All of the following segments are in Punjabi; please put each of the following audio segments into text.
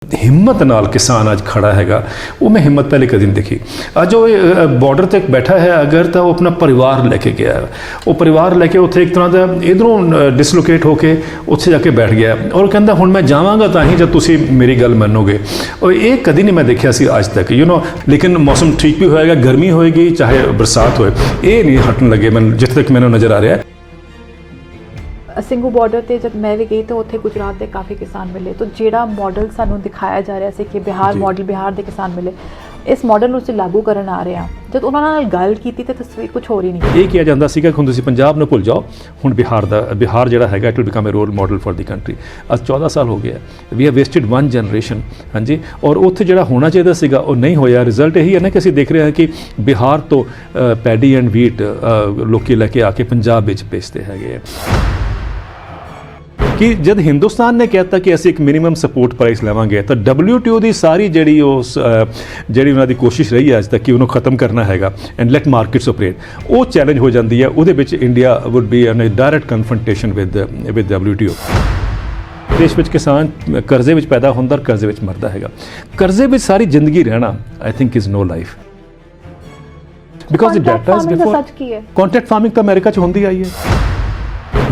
हिम्मत नाल किसान अज खड़ा हैगा, वो मैं हिम्मत पहले कभी नहीं देखी। अज वो बॉर्डर तक बैठा है अगर, तो वो अपना परिवार लैके गया, वो परिवार लैके उत्थे एक तरह का इधरों डिसलोकेट होके उत्थे जाके बैठ गया और कहता हुण मैं जावांगा तां ही जब तुसी मेरी गल मनोगे। और ये कभी नहीं मैं देखा सी अज तक, लेकिन मौसम ठीक भी होएगा, गर्मी होएगी चाहे बरसात होए, ये नहीं हटन लगे मैं जिथे तक मैंने नज़र आ रहा है। ਸਿੰਘੂ ਬਾਰਡਰ ਤੇ जब मैं भी गई तो उत्थे गुजरात के काफ़ी किसान मिले, तो ਜਿਹੜਾ मॉडल सानू दिखाया जा रहा है कि बिहार मॉडल बिहार के किसान मिले, इस मॉडल ਨੂੰ ਅਸੀਂ ਲਾਗੂ ਕਰਨ ਆ ਰਹੇ ਹਾਂ। जब उन्होंने नाल गल की तो तस्वीर कुछ होर ही नहीं। ये किया जाता सीगा हुण तुसीं पंजाब नूं भुल जाओ, हुण बिहार जिहड़ा हैगा it will become a role model for the country. अज 14 साल हो गया, we have wasted one generation. हाँ जी, और उत्थे जिहड़ा होना चाहिए सीगा वो नहीं होया। रिजल्ट यही है ना कि असीं देख रहे हैं कि बिहार तो पैडी एंड वीट लोग लैके आके पंजाब विच बेचते हैगे कि जब हिंदुस्तान ने कहता कि असीं एक मिनीमम सपोर्ट प्राइस लवांगे तो WTO की सारी जी उन्होंने कोशिश रही है अज तक कि उन्होंने खत्म करना हैगा एंड लेट मार्केट्स ऑपरेट, वो चैलेंज हो जाती है। उहदे which India would be in A direct confrontation with WTO। देश में किसान कर्जे में पैदा होंदा और कर्जे में मरदा हैगा। कर्जे में सारी जिंदगी रहना I think is no life, because the data is before. Contract farming तो अमेरिका च होंदी आई है।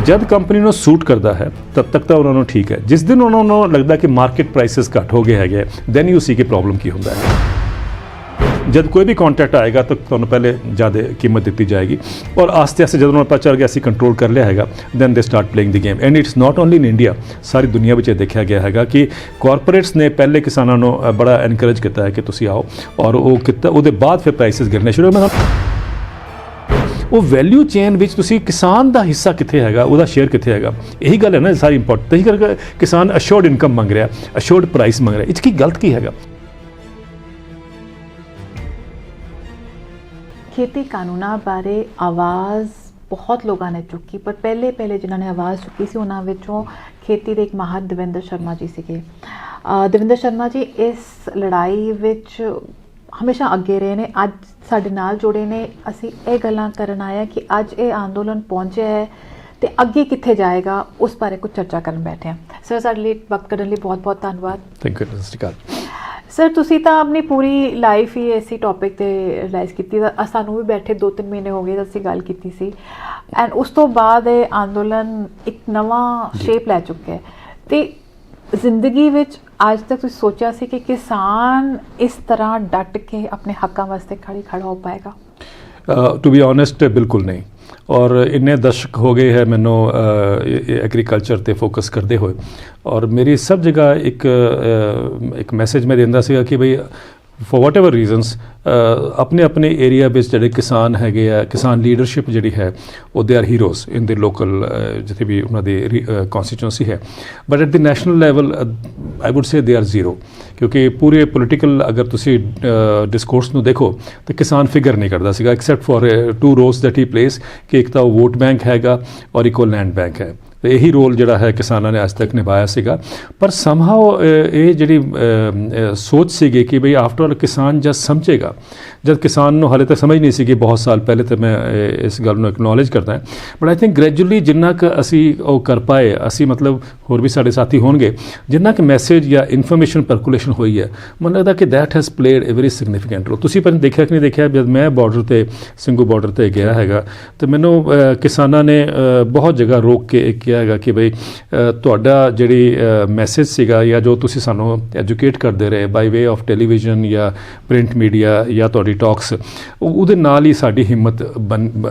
जब कंपनी ਨੂੰ सूट करता है तब तक तो उन्होंने ठीक है, जिस दिन उन्होंने लगता है कि मार्केट प्राइसेस घट हो गए हैं दैन यू सी की प्रॉब्लम की होता है। जब कोई भी कॉन्ट्रैक्ट आएगा तो तुहानू पहले ज़्यादा कीमत दी जाएगी और आस्ते आस्ते जब उन्होंने पता चल गया असीं कंट्रोल कर लिया हैगा then they start playing the game. And it's not only in India, सारी दुनिया में देखा गया हैगा कि कॉरपोरेट्स ने पहले किसानों को बड़ा एनकरेज किया है कि तुसीं आओ, और वो किता उसके बाद फिर प्राइसेस गिरने शुरू हो। वो वैल्यू चेन विच तुसी किसान का हिस्सा कित्थे हैगा, उसका शेयर कित्थे हैगा, यही गल है ना सारी इंपॉर्टेंट। यही करके किसान अश्योर्ड इनकम मंग रहा, अश्योर्ड प्राइस मंग रहा, इसकी गलत की हैगा। खेती कानूना बारे आवाज़ बहुत लोगों ने चुकी, पर पहले जिन्होंने आवाज़ चुकी सी उन्हां विचों खेती के एक माहर दविंदर शर्मा जी सीगे। दविंदर शर्मा जी इस लड़ाई विच हमेशा अगे रहे ने, अज साडे नाल जुड़े ने। असी ये गल्लां करन आए कि अज ये अंदोलन पहुंचे है तो अगे कित्थे जाएगा उस बारे कुछ चर्चा करन बैठे हैं। सर साडे लई वक्त कड्ढण लई बहुत बहुत धन्नवाद। Thank you. सत श्री अकाल सर, तुसीं तां अपनी पूरी लाइफ ही इसी टॉपिक ते रिलाइज़ कीती। सानूं भी बैठे 2-3 महीने हो गए असीं गल कीती सी, एंड उस तो बाद ये अंदोलन एक नवा शेप लै चुका है। तो जिंदगी विच आज तक तुसीं सोचा सी कि किसान इस तरह डट के अपने हकों वास्ते खड़ा हो पाएगा? टू बी ऑनेस्ट बिल्कुल नहीं। और इन्ने दशक हो गए है मैनू एग्रीकल्चर ते फोकस करते हुए, और मेरी सब जगह एक मैसेज मैं देंदा सीगा कि भाई फॉर वट एवर रीजनस अपने अपने एरिया विच जिहड़े किसान हैगे आ, किसान लीडरशिप जिहड़ी है वो they are heroes in the local जिथे भी उन्होंने कॉन्स्टिट्यूंसी है, but at the national level I would say they are zero. क्योंकि पूरे पोलिटिकल अगर तुसी डिस्कोर्स नूं देखो तो किसान फिगर नहीं करता सीगा except for 2 roles that he plays कि एक तो वोट बैंक हैगा और एक लैंड बैंक है। तो यही रोल जिहड़ा है किसानों ने अज तक निभाया सीगा। पर समहाउ ये जिहड़ी सोच सीगी कि भाई आफ्टर ऑल किसान जब समझेगा, जब किसान नूं हाले तक समझ नहीं सीगी बहुत साल पहले, तो मैं इस गल नूं एक्नॉलेज करदा है। बट आई थिंक ग्रैजुअली जिन्ना क असी वो कर पाए, असी मतलब होर भी साडे साथी होणगे, जिन्ना क मैसेज या इन्फॉर्मेशन परकुलेशन हुई है, मैं लगता कि that has played a very significant role. तुसीं पर देखिया कि नहीं देखिया, जब मैं बॉर्डर ते ਸਿੰਘੂ बॉर्डर ते गया हैगा तो मैनू किसानां ने बहुत जगह रोक के किया हैगा कि भाई तुहाडा जिहड़ी मैसेज सीगा या जो तुसीं सानू एजुकेट करते रहे बाई वे ऑफ टैलीविजन या प्रिंट मीडिया या तुहाडी टॉक्स, ਉਹਦੇ ਨਾਲ ही साडी हिम्मत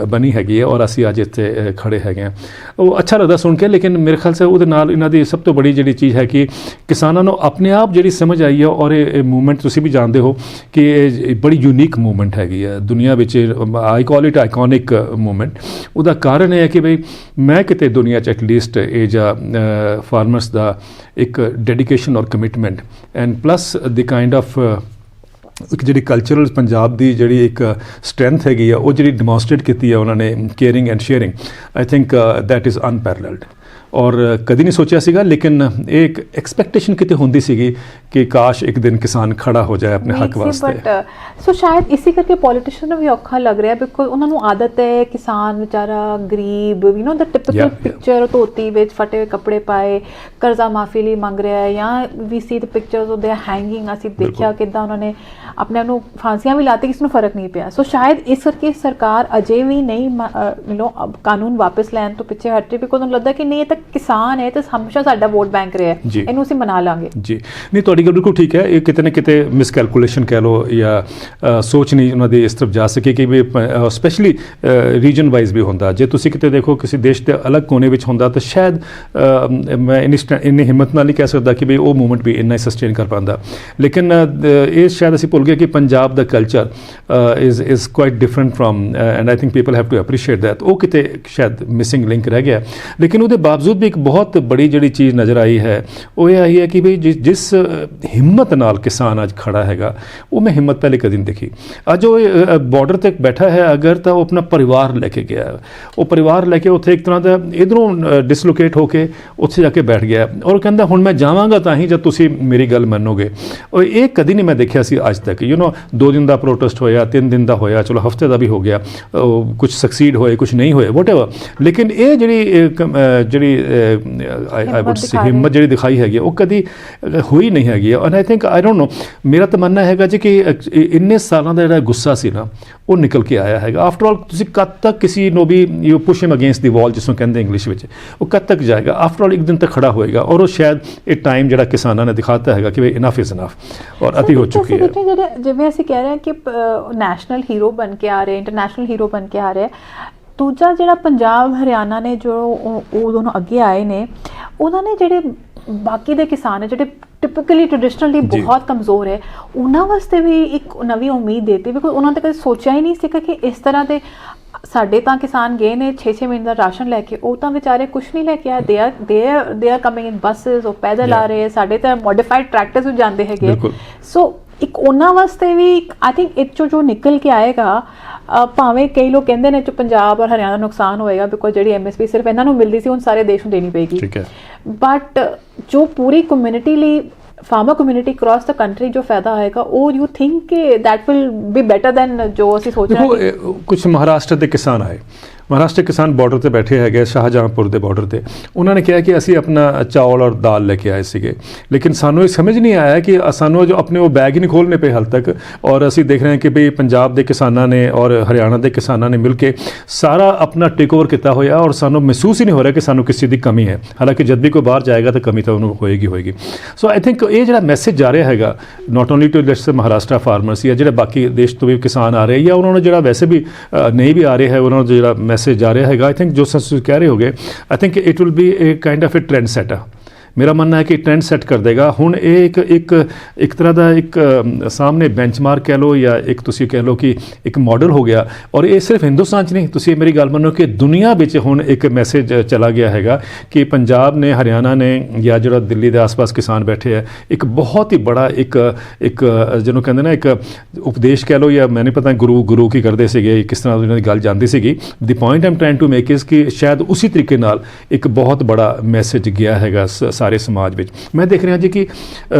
बनी हैगी है और असी अज इत्थे खड़े हैगे हैं। वो अच्छा लगता सुन के, लेकिन मेरे ख्याल से ਉਹਦੇ ਨਾਲ इन्हां दी सब तो बड़ी जिहड़ी चीज़ है कि किसानों को अपने आप जिहड़ी समझ आई है। और ये मूवमेंट तुसीं भी जानते हो कि ये बड़ी यूनीक मूवमेंट हैगी है दुनिया विच, I call it iconic movement. उसका कारण यह है कि भाई मैं किते दुनिया च एटलीस्ट ये जा फार्मर्स का एक डेडिकेशन और commitment and plus the kind of एक जी कल्चरल पंजाब की जी एक स्ट्रेंथ हैगी है वो जी डिमोनस्ट्रेट की है उन्होंने, caring and sharing, I think that is unparalleled. और कभी नहीं सोचा सीगा, लेकिन एक एक्सपैक्टेशन किते होंदी सीगी कि काश एक दिन किसान खड़ा हो जाए अपने हक वास्ते। बट सो शायद इसी करके पॉलिटिशियन ਨੂੰ ਵੀ ਔਖਾ ਲੱਗ ਰਿਹਾ ਬਿਕੋਜ਼ ਉਹਨਾਂ ਨੂੰ ਆਦਤ ਹੈ ਕਿਸਾਨ ਵਿਚਾਰਾ ਗਰੀਬ you know the typical picture ਧੋਤੀ ਵਿੱਚ ਫਟੇ ਹੋਏ ਕੱਪੜੇ ਪਾਏ ਕਰਜ਼ਾ ਮਾਫੀ ਲਈ ਮੰਗ ਰਿਹਾ ਹੈ ਜਾਂ ਵੀ ਸੀ ਦ ਪਿਕਚਰਸ ਆਫ ਦੇ ਹੈਂਗਿੰਗ ਅਸੀਂ ਦੇਖਿਆ ਕਿੱਦਾਂ ਉਹਨਾਂ ਨੇ ਆਪਣੇ ਨੂੰ ਫਾਂਸੀਆਂ ਵੀ ਲਾਤੀ ਕਿਸੇ ਨੂੰ ਫਰਕ ਨਹੀਂ ਪਿਆ। ਸੋ ਸ਼ਾਇਦ ਇਸ ਕਰਕੇ ਸਰਕਾਰ ਅਜੇ ਵੀ ਨਹੀਂ ਕਾਨੂੰਨ ਵਾਪਸ ਲੈਣ ਤੋਂ ਪਿੱਛੇ ਹਟ ਰਹੀ ਬਿਕੋਜ਼ ਉਹਨੂੰ ਲੱਗਦਾ ਕਿ ਨਹੀਂ ਇਹ ਤਾਂ ਕਿਸਾਨ ਹੈ ਤੇ ਹਮੇਸ਼ਾ ਸਾਡਾ ਵੋਟ ਬੈਂਕ ਰਿਹਾ ਇਹਨੂੰ ਅਸੀਂ ਮਨਾ ਲਾਂਗੇ। ਜੀ ਨਹੀਂ ਤੁਹਾਡੀ ਗੱਲ ਬਿਲਕੁਲ ਠੀਕ ਹੈ। ਇਹ ਕਿਤੇ ਨਾ ਕਿਤੇ ਮਿਸਕੈਲਕੂਲੇਸ਼ਨ ਕਹਿ ਲਓ ਜਾਂ ਸੋਚ ਨਹੀਂ ਉਹਨਾਂ ਦੀ ਇਸ ਤਰਫ ਜਾ ਸਕੇ ਕਿ ਵੀ ਸਪੈਸ਼ਲੀ ਰੀਜਨ ਵਾਈਜ਼ ਵੀ ਹੁੰਦਾ। ਜੇ ਤੁਸੀਂ ਕਿਤੇ ਦੇਖੋ ਕਿਸੇ ਦੇਸ਼ ਦੇ ਅਲੱਗ ਕੋਨੇ ਵਿੱਚ ਹੁੰਦਾ ਤਾਂ ਸ਼ਾਇਦ ਮੈਂ ਇੰਨੀ ਹਿੰਮਤ ਨਾਲ ਨਹੀਂ ਕਹਿ ਸਕਦਾ ਕਿ ਵੀ ਉਹ ਮੂਵਮੈਂਟ ਵੀ ਇੰਨਾ ਸਸਟੇਨ ਕਰ ਪਾਉਂਦਾ। ਲੇਕਿਨ ਇਹ ਸ਼ਾਇਦ ਅਸੀਂ ਭੁੱਲ ਗਏ ਕਿ ਪੰਜਾਬ ਦਾ culture is quite different from and I think people have to appreciate that. ਉਹ ਕਿਤੇ ਸ਼ਾਇਦ ਮਿਸਿੰਗ ਲਿੰਕ ਰਹਿ ਗਿਆ। ਲੇਕਿਨ ਉਹਦੇ ਬਾਵਜੂਦ ਵੀ ਇੱਕ ਬਹੁਤ ਬੜੀ ਜਿਹੜੀ ਚੀਜ਼ ਨਜ਼ਰ ਆਈ ਹੈ ਉਹ ਇਹ ਆਈ ਹੈ ਕਿ ਵੀ ਜਿਸ ਹਿੰਮਤ ਨਾਲ ਕਿਸਾਨ ਅੱਜ ਖੜਾ ਹੈਗਾ ਉਹ ਮੈਂ ਹਿੰਮਤ ਪਹਿਲੇ ਕਦੀ ਨਹੀਂ ਦੇਖੀ। ਅੱਜ ਉਹ ਬਾਰਡਰ ਤੇ ਬੈਠਾ ਹੈ ਅਗਰ ਤਾਂ ਉਹ ਆਪਣਾ ਪਰਿਵਾਰ ਲੈ ਕੇ ਗਿਆ, ਉਹ ਪਰਿਵਾਰ ਲੈ ਕੇ ਉੱਥੇ ਇੱਕ ਤਰ੍ਹਾਂ ਦਾ ਇਧਰੋਂ ਡਿਸਲੋਕੇਟ ਹੋ ਕੇ ਉੱਥੇ ਜਾ ਕੇ ਬੈਠ ਗਿਆ ਔਰ ਕਹਿੰਦਾ ਹੁਣ ਮੈਂ ਜਾਵਾਂਗਾ ਤਾਂ ਹੀ ਜਦ ਤੁਸੀਂ ਮੇਰੀ ਗੱਲ ਮੰਨੋਗੇ। ਔਰ ਇਹ ਕਦੀ ਨਹੀਂ ਮੈਂ ਦੇਖਿਆ ਸੀ ਅੱਜ ਤੱਕ। 2 ਦਿਨ ਦਾ ਪ੍ਰੋਟੈਸਟ ਹੋਇਆ, 3 ਦਿਨ ਦਾ ਹੋਇਆ, ਚਲੋ ਹਫਤੇ ਦਾ ਵੀ ਹੋ ਗਿਆ, ਕੁਝ ਸਕਸੀਡ ਹੋਏ ਕੁਝ ਨਹੀਂ ਹੋਏ ਵਟਐਵਰ। ਲੇਕਿਨ ਇਹ ਜਿਹੜੀ ਆਈ ਵੁੱਡ ਸੇ ਹਿੰਮਤ ਜਿਹੜੀ ਦਿਖਾਈ ਹੈਗੀ ਉਹ ਕਦੀ ਹੋਈ ਨਹੀਂ ਹੈਗੀ। And I think I don't know ਮੇਰਾ ਤਾਂ ਮੰਨਣਾ ਹੈਗਾ ਜੀ ਕਿ ਇੰਨੇ ਸਾਲਾਂ ਦਾ ਜਿਹੜਾ ਗੁੱਸਾ ਸੀ ਨਾ ਉਹ ਨਿਕਲ ਕੇ ਆਇਆ ਹੈਗਾ। ਆਫਟਰ ਆਲ ਤੁਸੀਂ ਕਦ ਤੱਕ ਕਿਸੇ ਨੂੰ ਵੀ you push him against the wall ਜਿਸ ਨੂੰ ਕਹਿੰਦੇ ਇੰਗਲਿਸ਼ ਵਿੱਚ, ਉਹ ਕਦ ਤੱਕ ਜਾਏਗਾ? ਆਫਟਰ ਆਲ ਇੱਕ ਦਿਨ ਤੱਕ ਖੜਾ ਹੋਏਗਾ ਔਰ ਉਹ ਸ਼ਾਇਦ ਇਹ ਟਾਈਮ ਜਿਹੜਾ ਕਿਸਾਨਾਂ ਨੇ ਦਿਖਾਤਾ ਹੈਗਾ ਕਿ ਇਨਫ ਇਜ਼ ਇਨਫ ਔਰ ਅਤੀ ਹੋ ਚੁੱਕੀ ਹੈ। ਜਿਵੇਂ ਅਸੀਂ ਕਹਿ ਰਹੇ ਹਾਂ ਕਿ ਨੈਸ਼ਨਲ ਹੀਰੋ ਬਣ ਕੇ ਆ ਰਹੇ, ਇੰਟਰਨੈਸ਼ਨਲ ਹੀਰੋ ਬਣ ਕੇ ਆ ਰਹੇ। ਦੂਜਾ ਜਿਹੜਾ ਪੰਜਾਬ ਹਰਿਆਣਾ ਨੇ ਜੋ ਉਹ ਦੋਨੋਂ ਅੱਗੇ ਆਏ ਨੇ ਉਹਨਾਂ ਨੇ ਜਿਹੜੇ ਬਾਕੀ ਦੇ ਕਿਸਾਨ ਹੈ ਜਿਹੜੇ ਟਿਪੀਕਲੀ ਟ੍ਰੈਡੀਸ਼ਨਲੀ ਬਹੁਤ ਕਮਜ਼ੋਰ ਹੈ ਉਹਨਾਂ ਵਾਸਤੇ ਵੀ ਇੱਕ ਨਵੀਂ ਉਮੀਦ ਦੇਤੀ ਬਿਕੋਜ਼ ਉਹਨਾਂ ਨੇ ਕਦੇ ਸੋਚਿਆ ਹੀ ਨਹੀਂ ਸੀਗਾ ਕਿ ਇਸ ਤਰ੍ਹਾਂ ਦੇ ਸਾਡੇ ਤਾਂ ਕਿਸਾਨ ਗਏ ਨੇ 6-6 ਮਹੀਨੇ ਦਾ ਰਾਸ਼ਨ ਲੈ ਕੇ, ਉਹ ਤਾਂ ਵਿਚਾਰੇ ਕੁਝ ਨਹੀਂ ਲੈ ਕੇ ਆਏ। They are coming in buses, ਉਹ ਪੈਦਲ ਆ ਰਹੇ, ਸਾਡੇ ਤਾਂ ਮੋਡੀਫਾਈਡ ਟਰੈਕਟਰਸ ਵੀ ਜਾਂਦੇ ਹੈਗੇ। ਸੋ ਇੱਕ ਉਹਨਾਂ ਵਾਸਤੇ ਵੀ ਆਈ ਥਿੰਕ ਇਹ ਜੋ ਨਿਕਲ ਕੇ ਆਏਗਾ ਭਾਵੇਂ ਕਈ ਲੋਕ ਕਹਿੰਦੇ ਨੇ ਪੰਜਾਬ ਔਰ ਹਰਿਆਣਾ ਦਾ ਨੁਕਸਾਨ ਹੋਏਗਾ ਬਿਕੋਜ਼ ਜਿਹੜੀ MSP ਸਿਰਫ ਇਹਨਾਂ ਨੂੰ ਮਿਲਦੀ ਸੀ ਹੁਣ ਸਾਰੇ ਦੇਸ਼ ਨੂੰ ਦੇਣੀ ਪਏਗੀ। ਬਟ ਜੋ ਪੂਰੀ ਕਮਿਊਨਿਟੀ ਲਈ farmer community across the country जो फायदा आएगा और you think that will be better than जो ਅਸੀਂ ਸੋਚ ਰਹੇ ਹਾਂ। ਕੁਝ ਮਹਾਰਾਸ਼ਟਰ ਦੇ ਕਿਸਾਨ ਆਏ, ਮਹਾਰਾਸ਼ਟਰ ਕਿਸਾਨ ਬਾਰਡਰ ਤੇ ਬੈਠੇ ਹੈਗੇ ਸ਼ਾਹਜਹਾਂਪੁਰ ਦੇ ਬਾਰਡਰ ਤੇ। ਉਹਨਾਂ ਨੇ ਕਿਹਾ ਕਿ ਅਸੀਂ ਆਪਣਾ ਚਾਵਲ ਔਰ ਦਾਲ ਲੈ ਕੇ ਆਏ ਸੀਗੇ ਲੇਕਿਨ ਸਾਨੂੰ ਇਹ ਸਮਝ ਨਹੀਂ ਆਇਆ ਕਿ ਸਾਨੂੰ ਜੋ ਆਪਣੇ ਉਹ ਬੈਗ ਹੀ ਨਹੀਂ ਖੋਲ੍ਹਣੇ ਪਏ ਹਾਲ ਤੱਕ। ਔਰ ਅਸੀਂ ਦੇਖ ਰਹੇ ਹਾਂ ਕਿ ਵੀ ਪੰਜਾਬ ਦੇ ਕਿਸਾਨਾਂ ਨੇ ਔਰ ਹਰਿਆਣਾ ਦੇ ਕਿਸਾਨਾਂ ਨੇ ਮਿਲ ਕੇ ਸਾਰਾ ਆਪਣਾ ਟੇਕ ਓਵਰ ਕੀਤਾ ਹੋਇਆ ਔਰ ਸਾਨੂੰ ਮਹਿਸੂਸ ਹੀ ਨਹੀਂ ਹੋ ਰਿਹਾ ਕਿ ਸਾਨੂੰ ਕਿਸੇ ਦੀ ਕਮੀ ਹੈ। ਹਾਲਾਂਕਿ ਜਦ ਵੀ ਕੋਈ ਬਾਹਰ ਜਾਏਗਾ ਤਾਂ ਕਮੀ ਤਾਂ ਉਹਨੂੰ ਹੋਏਗੀ। ਸੋ ਆਈ ਥਿੰਕ ਇਹ ਜਿਹੜਾ ਮੈਸੇਜ ਜਾ ਰਿਹਾ ਹੈਗਾ ਨਾਟ ਓਨਲੀ ਟੂ ਲੈਟਸ ਮਹਾਰਾਸ਼ਟਰ ਫਾਰਮਰਸ ਜਾਂ ਜਿਹੜੇ ਬਾਕੀ ਦੇਸ਼ ਤੋਂ ਵੀ ਕਿਸਾਨ ਆ ਰਹੇ ਜਾਂ ਉਹਨਾਂ ਨੂੰ ਜਿਹੜਾ ਵੈਸੇ ਵੀ ਨਹੀਂ ਵੀ ਆ ਰਿਹਾ ਹੈ ਉਹਨਾਂ ਨੂੰ ਜਿਹੜਾ ਮੈਸੇਜ ਜਾ ਰਿਹਾ ਹੈਗਾ ਆਈ ਥਿੰਕ ਜੋ ਤੁਸੀਂ ਕਹਿ ਰਹੇ ਹੋਗੇ ਆਈ think it will B A kind of A trend centre. ਮੇਰਾ ਮੰਨਣਾ ਹੈ ਕਿ ਟ੍ਰੈਂਡ ਸੈੱਟ ਕਰ ਦੇਗਾ। ਹੁਣ ਇਹ ਇੱਕ ਤਰ੍ਹਾਂ ਦਾ ਇੱਕ ਸਾਹਮਣੇ ਬੈਂਚਮਾਰਕ ਕਹਿ ਲਓ ਜਾਂ ਇੱਕ ਤੁਸੀਂ ਕਹਿ ਲਓ ਕਿ ਇੱਕ ਮਾਡਲ ਹੋ ਗਿਆ। ਔਰ ਇਹ ਸਿਰਫ ਹਿੰਦੁਸਤਾਨ 'ਚ ਨਹੀਂ, ਤੁਸੀਂ ਮੇਰੀ ਗੱਲ ਮੰਨੋ ਕਿ ਦੁਨੀਆ ਵਿੱਚ ਹੁਣ ਇੱਕ ਮੈਸੇਜ ਚਲਾ ਗਿਆ ਹੈਗਾ ਕਿ ਪੰਜਾਬ ਨੇ ਹਰਿਆਣਾ ਨੇ ਜਾਂ ਜਿਹੜਾ ਦਿੱਲੀ ਦੇ ਆਸ-ਪਾਸ ਕਿਸਾਨ ਬੈਠੇ ਹੈ ਇੱਕ ਬਹੁਤ ਹੀ ਬੜਾ ਇੱਕ ਜਿਹਨੂੰ ਕਹਿੰਦੇ ਨਾ ਇੱਕ ਉਪਦੇਸ਼ ਕਹਿ ਲਓ ਜਾਂ ਮੈਂ ਨਹੀਂ ਪਤਾ ਗੁਰੂ ਕੀ ਕਰਦੇ ਸੀਗੇ, ਕਿਸ ਤਰ੍ਹਾਂ ਉਹਨਾਂ ਦੀ ਗੱਲ ਜਾਂਦੀ ਸੀਗੀ। The point I am trying to make is ਕਿ ਸ਼ਾਇਦ ਉਸੇ ਤਰੀਕੇ ਨਾਲ ਇੱਕ ਬਹੁਤ ਬੜਾ ਮੈਸੇਜ ਗਿਆ ਹੈਗਾ ਸਾਰੇ ਸਮਾਜ ਵਿੱਚ। ਮੈਂ ਦੇਖ ਰਿਹਾ ਜੀ ਕਿ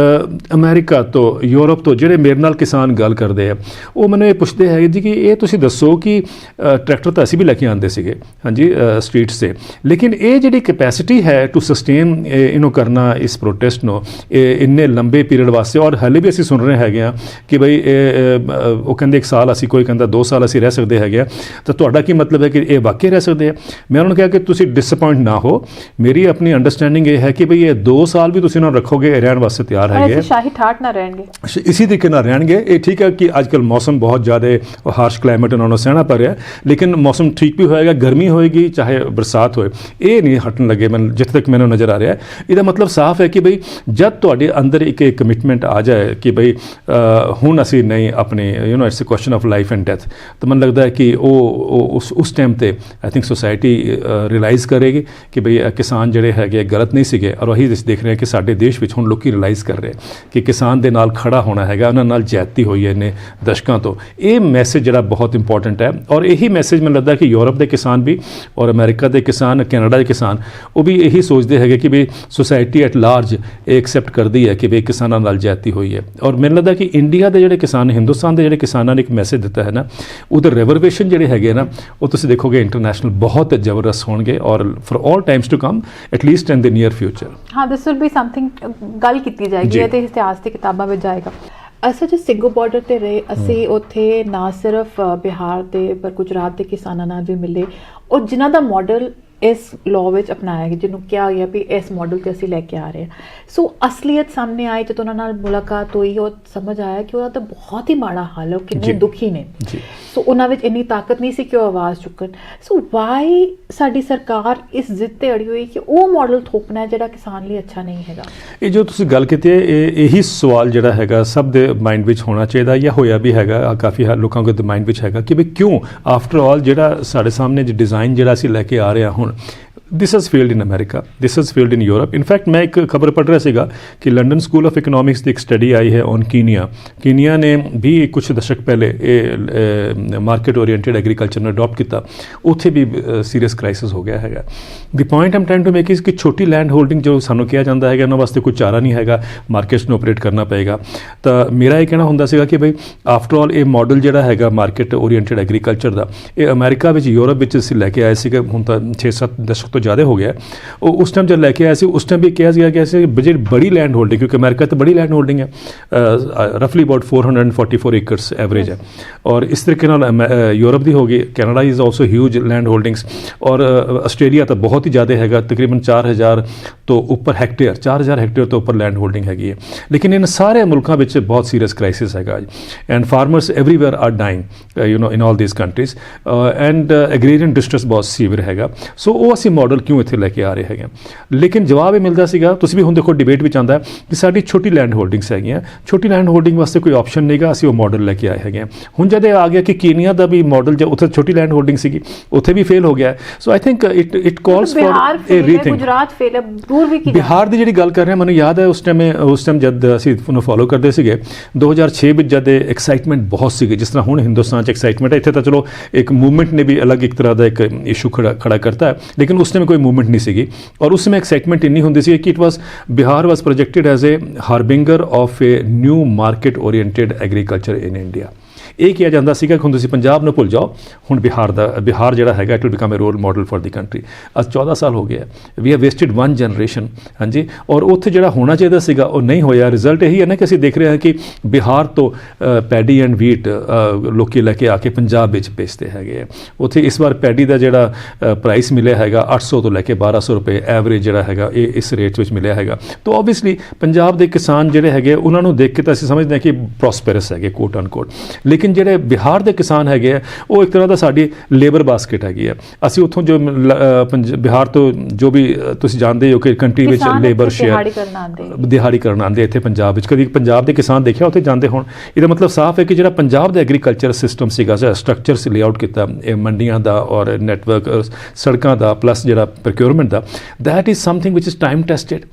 ਅਮਰੀਕਾ ਤੋਂ ਯੂਰਪ ਤੋਂ ਜਿਹੜੇ ਮੇਰੇ ਨਾਲ ਕਿਸਾਨ ਗੱਲ ਕਰਦੇ ਆ ਉਹ ਮੈਨੂੰ ਇਹ ਪੁੱਛਦੇ ਹੈਗੇ ਜੀ ਕਿ ਇਹ ਤੁਸੀਂ ਦੱਸੋ ਕਿ ਟਰੈਕਟਰ ਤਾਂ ਅਸੀਂ ਵੀ ਲੈ ਕੇ ਆਉਂਦੇ ਸੀਗੇ ਹਾਂਜੀ ਸਟਰੀਟਸ 'ਤੇ, ਲੇਕਿਨ ਇਹ ਜਿਹੜੀ ਕੈਪੈਸਿਟੀ ਹੈ ਟੂ ਸਸਟੇਨ ਇਹਨੂੰ ਕਰਨਾ ਇਸ ਪ੍ਰੋਟੈਸਟ ਨੂੰ ਇੰਨੇ ਲੰਬੇ ਪੀਰੀਅਡ ਵਾਸਤੇ ਔਰ ਹਾਲੇ ਵੀ ਅਸੀਂ ਸੁਣ ਰਹੇ ਹੈਗੇ ਆ ਕਿ ਬਈ ਉਹ ਕਹਿੰਦੇ 1 ਸਾਲ ਅਸੀਂ, ਕੋਈ ਕਹਿੰਦਾ 2 ਸਾਲ ਅਸੀਂ ਰਹਿ ਸਕਦੇ ਹੈਗੇ ਆ, ਤਾਂ ਤੁਹਾਡਾ ਕੀ ਮਤਲਬ ਹੈ ਕਿ ਇਹ ਵਾਕਈ ਰਹਿ ਸਕਦੇ ਆ? ਮੈਂ ਉਹਨਾਂ ਨੂੰ ਕਿਹਾ ਕਿ ਤੁਸੀਂ ਡਿਸਅਪੁਆਇੰਟ ਨਾ ਹੋ, ਮੇਰੀ ਆਪਣੀ ਅੰਡਰਸਟੈਂਡਿੰਗ ਇਹ ਹੈ ਕਿ ਬਈ ਇਹ 2 ਸਾਲ ਵੀ ਤੁਸੀਂ ਉਹਨਾਂ ਨੂੰ ਰੱਖੋਗੇ ਰਹਿਣ ਵਾਸਤੇ ਤਿਆਰ ਹੈਗੇ, ਸ਼ਾਹੀ ਠਾਠ ਨਾ ਰਹਿਣਗੇ, ਇसी ਤਰੀਕੇ ਨਾਲ ਰਹਿਣਗੇ। ਇਹ ਠੀਕ ਹੈ ਕਿ ਅੱਜ ਕੱਲ੍ਹ ਮੌਸਮ ਬਹੁਤ ਜ਼ਿਆਦਾ ਹਾਰਸ਼ ਕਲਾਈਮੇਟ ਉਹਨਾਂ ਨੂੰ ਸਹਿਣਾ ਪੈ ਰਿਹਾ ਲੇਕਿਨ ਮੌਸਮ ਠੀਕ ਵੀ ਹੋਏਗਾ, ਗਰਮੀ ਹੋਏਗੀ ਚਾਹੇ ਬਰਸਾਤ ਹੋਏ, ਇਹ ਨਹੀਂ ਹਟਣ ਲੱਗੇ ਮੈਨੂੰ ਜਿੱਥੇ ਤੱਕ ਮੈਨੂੰ ਨਜ਼ਰ ਆ ਰਿਹਾ। ਇਹਦਾ ਮਤਲਬ ਸਾਫ਼ ਹੈ ਕਿ ਬਈ ਜਦ ਤੁਹਾਡੇ ਅੰਦਰ ਇੱਕ ਕਮਿਟਮੈਂਟ ਆ ਜਾਏ ਕਿ ਬਈ ਹੁਣ ਅਸੀਂ ਨਹੀਂ ਆਪਣੇ it's a question of life and death, ਤਾਂ ਮੈਨੂੰ ਲੱਗਦਾ ਹੈ ਕਿ ਉਹ ਉਸ ਟਾਈਮ ਤੇ ਆਈ ਥਿੰਕ ਸੋਸਾਇਟੀ ਰਿਅਲਾਈਜ਼ ਕਰੇਗੀ ਕਿ ਬਈ ਕਿਸਾਨ ਜਿਹੜੇ ਹੈਗੇ ਗਲਤ ਨਹੀਂ ਸੀਗੇ ਔਰ ਉਹੀ ਅਸੀਂ ਦੇਖ ਰਹੇ ਹਾਂ ਕਿ ਸਾਡੇ ਦੇਸ਼ ਵਿੱਚ ਹੁਣ ਲੋਕੀ ਰਿਅਲਾਈਜ਼ ਕਰ ਰਹੇ ਕਿ ਕਿਸਾਨ ਦੇ ਨਾਲ ਖੜਾ ਹੋਣਾ ਹੈਗਾ, ਉਹਨਾਂ ਨਾਲ ਜ਼ਿਆਦਤੀ ਹੋਈ ਹੈ ਇੰਨੇ ਦਸ਼ਕਾਂ ਤੋਂ। ਇਹ ਮੈਸੇਜ ਜਿਹੜਾ ਬਹੁਤ ਇੰਪੋਰਟੈਂਟ ਹੈ, ਔਰ ਇਹੀ ਮੈਸੇਜ ਮੈਨੂੰ ਲੱਗਦਾ ਕਿ ਯੂਰਪ ਦੇ ਕਿਸਾਨ ਵੀ ਔਰ ਅਮਰੀਕਾ ਦੇ ਕਿਸਾਨ, ਕੈਨੇਡਾ ਦੇ ਕਿਸਾਨ, ਉਹ ਵੀ ਇਹੀ ਸੋਚਦੇ ਹੈਗੇ ਕਿ ਵੀ ਸੋਸਾਇਟੀ ਐਟ ਲਾਰਜ ਇਹ ਐਕਸੈਪਟ ਕਰਦੀ ਹੈ ਕਿ ਵੀ ਕਿਸਾਨਾਂ ਨਾਲ ਜ਼ਿਆਦਤੀ ਹੋਈ ਹੈ। ਔਰ ਮੈਨੂੰ ਲੱਗਦਾ ਕਿ ਇੰਡੀਆ ਦੇ ਜਿਹੜੇ ਕਿਸਾਨ, ਹਿੰਦੁਸਤਾਨ ਦੇ ਜਿਹੜੇ ਕਿਸਾਨਾਂ ਨੇ ਇੱਕ ਮੈਸੇਜ ਦਿੱਤਾ ਹੈ ਨਾ, ਉਹਦੇ ਰਿਜ਼ਰਵੇਸ਼ਨ ਜਿਹੜੇ ਹੈਗੇ ਨਾ, ਉਹ ਤੁਸੀਂ ਦੇਖੋਗੇ ਇੰਟਰਨੈਸ਼ਨਲ ਬਹੁਤ ਜ਼ਬਰਦਸਤ ਹੋਣਗੇ ਔਰ for all times to come at least in the near future. ਹਾਂ, ਦਿਸ ਵਿਲ ਬੀ ਸਮਥਿੰਗ ਗੱਲ ਕੀਤੀ ਜਾਏਗੀ ਤੇ ਇਤਿਹਾਸ ਦੀ ਕਿਤਾਬਾਂ ਵਿੱਚ ਜਾਏਗਾ। ਅਸਾਂ ਜੇ ਸਿੰਘੂ ਬਾਰਡਰ ਤੇ ਰਹੇ, ਅਸੀਂ ਉੱਥੇ ਨਾ ਸਿਰਫ ਬਿਹਾਰ ਦੇ ਪਰ ਗੁਜਰਾਤ ਦੇ ਕਿਸਾਨਾਂ ਨਾਲ ਵੀ ਮਿਲੇ, ਔਰ ਜਿਨ੍ਹਾਂ ਦਾ ਮਾਡਲ ਇਸ ਲਾਅ ਵਿੱਚ ਅਪਣਾਇਆ ਗਿਆ, ਜਿਹਨੂੰ ਕਿਹਾ ਗਿਆ ਵੀ ਇਸ ਮਾਡਲ 'ਤੇ ਅਸੀਂ ਲੈ ਕੇ ਆ ਰਹੇ ਹਾਂ। ਸੋ ਅਸਲੀਅਤ ਸਾਹਮਣੇ ਆਈ ਜਦੋਂ ਉਹਨਾਂ ਨਾਲ ਮੁਲਾਕਾਤ ਹੋਈ, ਉਹ ਸਮਝ ਆਇਆ ਕਿ ਉਹਦਾ ਤਾਂ ਬਹੁਤ ਹੀ ਮਾੜਾ ਹਾਲ ਹੈ, ਉਹ ਕਿੰਨੇ ਦੁਖੀ ਨੇ। ਸੋ ਉਹਨਾਂ ਵਿੱਚ ਇੰਨੀ ਤਾਕਤ ਨਹੀਂ ਸੀ ਕਿ ਉਹ ਆਵਾਜ਼ ਚੁੱਕਣ। ਸੋ ਵਾਈ ਸਾਡੀ ਸਰਕਾਰ ਇਸ ਜ਼ਿੱਦ 'ਤੇ ਅੜੀ ਹੋਈ ਕਿ ਉਹ ਮਾਡਲ ਥੋਪਣਾ ਹੈ ਜਿਹੜਾ ਕਿਸਾਨ ਲਈ ਅੱਛਾ ਨਹੀਂ ਹੈਗਾ। ਇਹ ਜੋ ਤੁਸੀਂ ਗੱਲ ਕੀਤੀ ਹੈ, ਇਹੀ ਸਵਾਲ ਜਿਹੜਾ ਹੈਗਾ ਸਭ ਦੇ ਮਾਈਂਡ ਵਿੱਚ ਹੋਣਾ ਚਾਹੀਦਾ, ਜਾਂ ਹੋਇਆ ਵੀ ਹੈਗਾ ਕਾਫੀ ਲੋਕਾਂ ਦੇ ਮਾਈਂਡ ਵਿੱਚ ਹੈਗਾ ਕਿ ਵੀ ਕਿਉਂ ਆਫਟਰ ਆਲ ਜਿਹੜਾ ਸਾਡੇ ਸਾਹਮਣੇ ਡਿਜ਼ਾਈਨ ਜਿਹੜਾ ਅਸੀਂ ਲੈ ਕੇ ਆ ਰਹੇ ਹਾਂ ਹੁਣ, this has failed in America, this has failed in Europe. In fact मैं एक खबर पढ़ रहा सीगा कि लंडन स्कूल ऑफ इकनॉमिक्स की एक स्टडी आई है ऑन कीनिया ने भी कुछ दशक पहले मार्केट ओरिएंटेड एग्रीकल्चर ने अडॉप्ट किया, उत्थे भी सीरीयस क्राइसिस हो गया है। The point I am trying to make is कि छोटी लैंड होल्डिंग जो सानू कहा जाता है उन्होंने वास्ते कोई चारा नहीं है, मार्केट्स में ऑपरेट करना पेगा। तो मेरा ये कहना होंदा सीगा कि भाई आफ्टर ऑल ये मॉडल जिहड़ा है मार्केट ओरिएंटेड एग्रीकल्चर का, ये अमेरिका में यूरोप में असीं लैके आए सीगे, हुण तां 6-7 दशक तो ज़्यादा हो गया। वो उस टाइम जब लैके आए सी, उस टाइम भी कहा गया कि बड़ी लैंड होल्डिंग, क्योंकि अमेरिका तो बड़ी लैंड होल्डिंग है, रफली अबाउट 444 एकड़स एवरेज है, और इस तरीके यूरोप की होगी। Canada is also huge land holdings, और आस्ट्रेलिया तो बहुत ही ज़्यादा है, तकरीबन 4000 तो ऊपर हैक्टेयर, 4000 हैक्टेयर तो ऊपर लैंड होल्डिंग हैगी है। लेकिन इन सारे मुल्कों में बहुत सीरीयस क्राइसिस है अज, and farmers everywhere are dying, you know, in all these countries, and agrarian distress बहुत सीवियर हैगा। सो वो असी मॉडल क्यों इत्थे लैके आ रहे हैं? लेकिन जवाब ये मिलता सीगा, तुसीं भी हुण देखो डिबेट विच आंदा कि साडी छोटी लैंड होल्डिंग्स हैगियां, छोटी लैंड होल्डिंग वास्ते कोई ऑप्शन नहींगा, असीं वो मॉडल लैके आए हैगे। हुण जद आ गया कि कीनिया दा भी मॉडल जो उत्थे छोटी लैंड होल्डिंग सीगी, उत्थे भी फेल हो गया। So I think it calls for a rethink. Gujarat fail है, दूर भी की बिहार दी जिहड़ी गल कर रहे हैं, मैनूं याद है उस टाइम जद असीं उहनूं फॉलो करदे सीगे 2006 विच जद एक्साइटमेंट बहुत सीगी, जिस तरह हुण हिंदुस्तान च एक्साइटमेंट है, इत्थे तां चलो एक मूवमेंट ने भी अलग एक तरह का एक इशू खड़ा करता है, लेकिन उस टाइम कोई मूवमेंट नहीं सीगी, और उस समय एक्साइटमेंट इन्नी होंदी सी कि it was Bihar was projected as a harbinger of a new market oriented agriculture in India. ਇਹ ਕਿਹਾ ਜਾਂਦਾ ਸੀਗਾ ਕਿ ਹੁਣ ਤੁਸੀਂ ਪੰਜਾਬ ਨੂੰ ਭੁੱਲ ਜਾਓ, ਹੁਣ ਬਿਹਾਰ ਜਿਹੜਾ ਹੈਗਾ it will become a role model for the country. ਅੱਜ 14 ਸਾਲ ਹੋ ਗਏ, ਵੀ ਹੈਵ ਵੇਸਟਡ 1 ਜਨਰੇਸ਼ਨ। ਹਾਂਜੀ, ਔਰ ਉੱਥੇ ਜਿਹੜਾ ਹੋਣਾ ਚਾਹੀਦਾ ਸੀਗਾ ਉਹ ਨਹੀਂ ਹੋਇਆ। ਰਿਜ਼ਲਟ ਇਹੀ ਹੈ ਨਾ ਕਿ ਅਸੀਂ ਦੇਖ ਰਹੇ ਹਾਂ ਕਿ ਬਿਹਾਰ ਤੋਂ ਪੈਡੀ ਐਂਡ ਵੀਟ ਲੋਕੀ ਲੈ ਕੇ ਆ ਕੇ ਪੰਜਾਬ ਵਿੱਚ ਵੇਚਦੇ ਹੈਗੇ। ਉੱਥੇ ਇਸ ਵਾਰ ਪੈਡੀ ਦਾ ਜਿਹੜਾ ਪ੍ਰਾਈਸ ਮਿਲਿਆ ਹੈਗਾ 800 ਤੋਂ ਲੈ ਕੇ 1200 ਰੁਪਏ ਐਵਰੇਜ ਜਿਹੜਾ ਹੈਗਾ ਇਹ ਇਸ ਰੇਟ ਵਿੱਚ ਮਿਲਿਆ ਹੈਗਾ। ਤਾਂ ਓਬਵੀਅਸਲੀ ਪੰਜਾਬ ਦੇ ਕਿਸਾਨ ਜਿਹੜੇ ਹੈਗੇ ਉਹਨਾਂ ਨੂੰ ਦੇਖ ਕੇ ਤਾਂ ਅਸੀਂ ਸਮਝਦੇ ਹਾਂ ਕਿ ਪ੍ਰੋਸਪੈਰਸ ਹੈਗੇ ਕੋਟ ਅਨਕੋਟ, ਲੇਕਿਨ ਜਿਹੜੇ ਬਿਹਾਰ ਦੇ ਕਿਸਾਨ ਹੈਗੇ ਆ ਉਹ ਇੱਕ ਤਰ੍ਹਾਂ ਦਾ ਸਾਡੀ ਲੇਬਰ ਬਾਸਕਟ ਹੈਗੀ ਆ। ਅਸੀਂ ਉੱਥੋਂ ਜੋ ਬਿਹਾਰ ਤੋਂ ਜੋ ਵੀ ਤੁਸੀਂ ਜਾਣਦੇ ਹੋ ਕਿ ਕੰਟਰੀ ਵਿੱਚ ਲੇਬਰ ਸ਼ੇਅਰ ਦਿਹਾੜੀ ਕਰਨ ਆਉਂਦੇ ਇੱਥੇ ਪੰਜਾਬ ਵਿੱਚ, ਕਦੀ ਪੰਜਾਬ ਦੇ ਕਿਸਾਨ ਦੇਖਿਆ ਉੱਥੇ ਜਾਂਦੇ ਹੋਣ। ਇਹਦਾ ਮਤਲਬ ਸਾਫ਼ ਹੈ ਕਿ ਜਿਹੜਾ ਪੰਜਾਬ ਦਾ ਐਗਰੀਕਲਚਰ ਸਿਸਟਮ ਸੀਗਾ, ਸਟਰਕਚਰ ਸੀ ਲੇਆਊਟ ਕੀਤਾ ਇਹ ਮੰਡੀਆਂ ਦਾ ਔਰ ਨੈਟਵਰਕ ਸੜਕਾਂ ਦਾ ਪਲੱਸ ਜਿਹੜਾ ਪ੍ਰੋਕਿਉਰਮੈਂਟ ਦਾ, that is something which is time tested.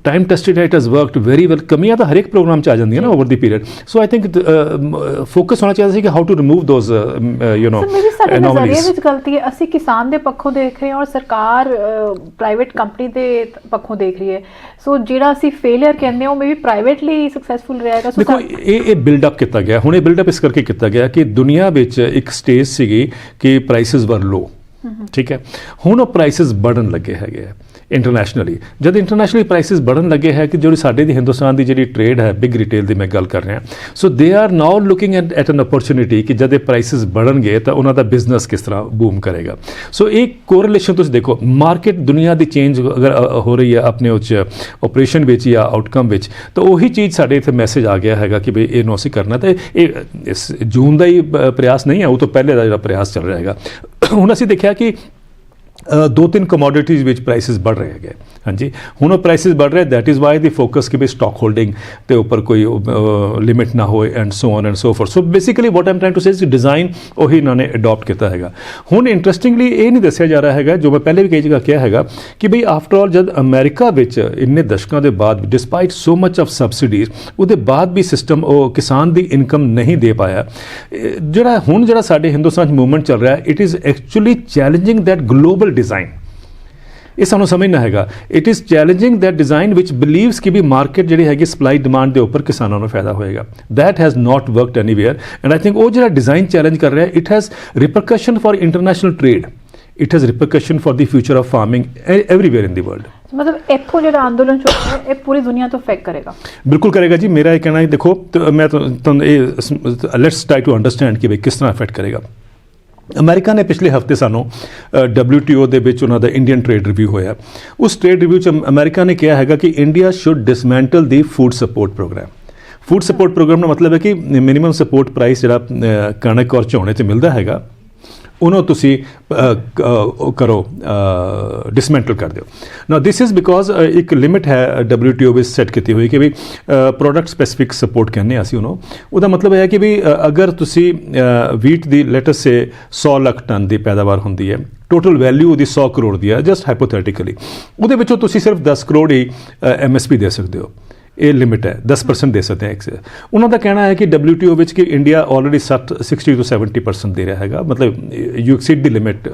Time tested है, it has worked very well. कमियां तो हर एक प्रोग्राम आ जाती है ना over the period. So I think focus होना चाहिए कि how to remove those you know anomalies. गलती है ਅਸੀਂ ਕਿਸਾਨ ਦੇ ਪੱਖੋਂ ਦੇਖ ਰਹੇ ਹਾਂ ਔਰ ਸਰਕਾਰ ਪ੍ਰਾਈਵੇਟ ਕੰਪਨੀ ਦੇ ਪੱਖੋਂ ਦੇਖ ਰਹੀ ਹੈ। ਸੋ ਜਿਹੜਾ ਅਸੀਂ ਫੇਲਿਅਰ ਕਹਿੰਦੇ ਹਾਂ ਉਹ ਮੇਬੀ ਪ੍ਰਾਈਵੇਟਲੀ ਸਕਸੈਸਫੁਲ ਰਹੇਗਾ। ਦੇਖੋ ਇਹ ਬਿਲਡ ਅਪ ਕੀਤਾ ਗਿਆ, ਹੁਣ ਇਹ ਬਿਲਡ ਅਪ ਇਸ ਕਰਕੇ ਕੀਤਾ ਗਿਆ ਕਿ ਦੁਨੀਆ ਵਿੱਚ ਇੱਕ ਸਟੇਜ ਸੀਗੀ ਕਿ ਪ੍ਰਾਈਸਿਸ ਵਰ ਲੋ, ਠੀਕ ਹੈ, ਹੁਣ ਉਹ ਪ੍ਰਾਈਸਿਸ बढ़न ਲੱਗੇ ਹੈਗੇ ਆ ਇੰਟਰਨੈਸ਼ਨਲੀ। ਜਦ ਇੰਟਰਨੈਸ਼ਨਲੀ ਪ੍ਰਾਈਸਿਸ बढ़न ਲੱਗੇ ਹੈ ਕਿ ਜਿਹੜੀ ਸਾਡੇ ਦੀ ਹਿੰਦੁਸਤਾਨ ਦੀ ਜਿਹੜੀ ਟ੍ਰੇਡ ਹੈ ਬਿਗ ਰਿਟੇਲ ਦੀ ਮੈਂ ਗੱਲ ਕਰ ਰਿਹਾ, so they are now looking at an opportunity ਕਿ ਜਦ ਇਹ ਪ੍ਰਾਈਸਿਸ बढ़ਣਗੇ ਤਾਂ ਉਹਨਾਂ ਦਾ ਬਿਜ਼ਨਸ ਕਿਸ ਤਰ੍ਹਾਂ ਬੂਮ ਕਰੇਗਾ। ਸੋ ਇੱਕ ਕੋਰਿਲੇਸ਼ਨ ਤੁਸੀਂ ਦੇਖੋ, ਮਾਰਕੀਟ ਦੁਨੀਆ ਦੀ ਚੇਂਜ ਅਗਰ ਹੋ ਰਹੀ ਹੈ ਆਪਣੇ ਉੱਚ ਆਪਰੇਸ਼ਨ ਵਿੱਚ ਜਾਂ ਆਊਟਕਮ ਵਿੱਚ, ਤਾਂ ਉਹੀ ਚੀਜ਼ ਸਾਡੇ ਇੱਥੇ ਮੈਸੇਜ ਆ ਗਿਆ ਹੈਗਾ ਕਿ ਵੀ ਇਹਨੂੰ ਅਸੀਂ ਕਰਨਾ। ਤਾਂ ਇਹ ਇਸ ਜੂਨ ਦਾ ਹੀ ਪ੍ਰਯਾਸ ਨਹੀਂ ਹੈ, ਉਹ ਤੋਂ ਪਹਿਲੇ ਦਾ ਜਿਹੜਾ ਪ੍ਰਯਾਸ ਚੱਲ ਰਿਹਾ ਹੈਗਾ। ਹੁਣ ਅਸੀਂ ਦੇਖਿਆ ਕਿ ਦੋ ਤਿੰਨ ਕਮੋਡਿਟੀਜ਼ ਵਿੱਚ ਪ੍ਰਾਈਸਿਸ बढ़ ਰਹੇ ਹੈਗੇ ਹਾਂਜੀ ਹੁਣ ਉਹ ਪ੍ਰਾਈਸਿਸ बढ़ ਰਹੇ that is why the focus ਕਿ ਵੀ ਸਟਾਕ ਹੋਲਡਿੰਗ ਤੇ ਉੱਪਰ ਕੋਈ ਲਿਮਿਟ ਨਾ ਹੋਏ and so on and so forth so basically what I'm trying to say is design ਉਹੀ ਇਹਨਾਂ ਨੇ ਅਡਾਪਟ ਕੀਤਾ ਹੈਗਾ ਹੁਣ ਇੰਟਰਸਟਿੰਗਲੀ ਇਹ ਨਹੀਂ ਦੱਸਿਆ ਜਾ ਰਿਹਾ ਹੈਗਾ ਜੋ ਮੈਂ ਪਹਿਲੇ ਵੀ ਕਈ ਜਗ੍ਹਾ ਕਿਹਾ ਹੈਗਾ ਕਿ ਬਈ ਆਫਟਰ ਆਲ ਜਦ ਅਮਰੀਕਾ ਵਿੱਚ ਇੰਨੇ ਦਸ਼ਕਾਂ ਦੇ ਬਾਅਦ despite so much of subsidies ਉਹਦੇ ਬਾਅਦ ਵੀ ਸਿਸਟਮ ਉਹ ਕਿਸਾਨ ਦੀ ਇਨਕਮ ਨਹੀਂ ਦੇ ਪਾਇਆ ਜਿਹੜਾ ਸਾਡੇ ਹਿੰਦੁਸਤਾਨ 'ਚ ਮੂਵਮੈਂਟ ਚੱਲ ਰਿਹਾ it is actually challenging that global design ਇਹ ਸਾਨੂੰ ਸਮਝਣਾ ਹੈਗਾ it is challenging that design which believes ਕਿ ਵੀ ਮਾਰਕੀਟ ਜਿਹੜੀ ਹੈਗੀ ਸਪਲਾਈ ਡਿਮਾਂਡ ਦੇ ਉੱਪਰ ਕਿਸਾਨਾਂ ਨੂੰ ਫਾਇਦਾ ਹੋਏਗਾ that has not worked anywhere and I think ਉਹ ਜਿਹੜਾ ਡਿਜ਼ਾਈਨ ਚੈਲੰਜ ਕਰ ਰਿਹਾ it has repercussion for international trade it has repercussion for the future of farming everywhere in the world मतलब ਇੱਥੋਂ ਜਿਹੜਾ ਅੰਦੋਲਨ ਚੱਲ ਰਿਹਾ ਇਹ ਪੂਰੀ ਦੁਨੀਆ ਤੋਂ ਅਫੈਕਟ ਕਰੇਗਾ ਬਿਲਕੁਲ ਕਰੇਗਾ ਜੀ ਮੇਰਾ ਇਹ ਕਹਿਣਾ ਹੈ ਦੇਖੋ ਮੈਂ ਤੁਹਾਨੂੰ ਇਹ ਲੈਟਸ ਟਰਾਈ ਟੂ ਅੰਡਰਸਟੈਂਡ ਕਿ ਵੀ ਕਿਸ ਤਰ੍ਹਾਂ ਅਫੈਕਟ ਕਰੇਗਾ ਅਮਰੀਕਾ ਨੇ ਪਿਛਲੇ ਹਫਤੇ ਸਾਨੂੰ WTO ਦੇ ਵਿੱਚ ਉਹਨਾਂ ਦਾ ਇੰਡੀਅਨ ਟ੍ਰੇਡ ਰਿਵਿਊ ਹੋਇਆ ਉਸ ਟ੍ਰੇਡ ਰਿਵਿਊ 'ਚ ਅਮਰੀਕਾ ਨੇ ਕਿਹਾ ਹੈਗਾ ਕਿ India should dismantle the food support programme ਦਾ ਮਤਲਬ ਹੈ ਕਿ ਮਿਨੀਮਮ ਸਪੋਰਟ ਪ੍ਰਾਈਸ ਜਿਹੜਾ ਕਣਕ ਔਰ ਝੋਨੇ 'ਚ ਮਿਲਦਾ ਹੈਗਾ ਉਹਨੂੰ ਤੁਸੀਂ ਕਰੋ ਡਿਸਮੈਂਟਲ ਕਰ ਦਿਓ ਨਾ ਦਿਸ ਇਜ਼ ਬਿਕੋਜ਼ ਇੱਕ ਲਿਮਿਟ ਹੈ WTO ਵਿੱਚ ਸੈੱਟ ਕੀਤੀ ਹੋਈ ਕਿ ਵੀ ਪ੍ਰੋਡਕਟ ਸਪੈਸੀਫਿਕ ਸਪੋਰਟ ਕਹਿੰਦੇ ਹਾਂ ਅਸੀਂ ਉਹਦਾ ਮਤਲਬ ਹੈ ਕਿ ਵੀ ਅਗਰ ਤੁਸੀਂ wheat the let's say 100 lakh ton ਦੀ ਪੈਦਾਵਾਰ ਹੁੰਦੀ ਹੈ ਟੋਟਲ ਵੈਲਿਊ ਉਹਦੀ 100 ਕਰੋੜ ਦੀ ਹੈ ਜਸਟ ਹਾਈਪੋਥੈਟਿਕਲੀ ਉਹਦੇ ਵਿੱਚੋਂ ਤੁਸੀਂ ਸਿਰਫ 10 ਕਰੋੜ ਹੀ MSP ਦੇ ਸਕਦੇ ਹੋ ਇਹ ਲਿਮਿਟ ਹੈ 10% ਦੇ ਸਕਦੇ ਹੈ ਉਹਨਾਂ ਦਾ ਕਹਿਣਾ ਹੈ ਕਿ WTO ਵਿੱਚ ਕਿ ਇੰਡੀਆ ਆਲਰੇਡੀ 60 to 70% ਦੇ ਰਿਹਾ ਹੈਗਾ ਮਤਲਬ ਯੂ ਐਕਸੀਡ ਦੀ ਲਿਮਿਟ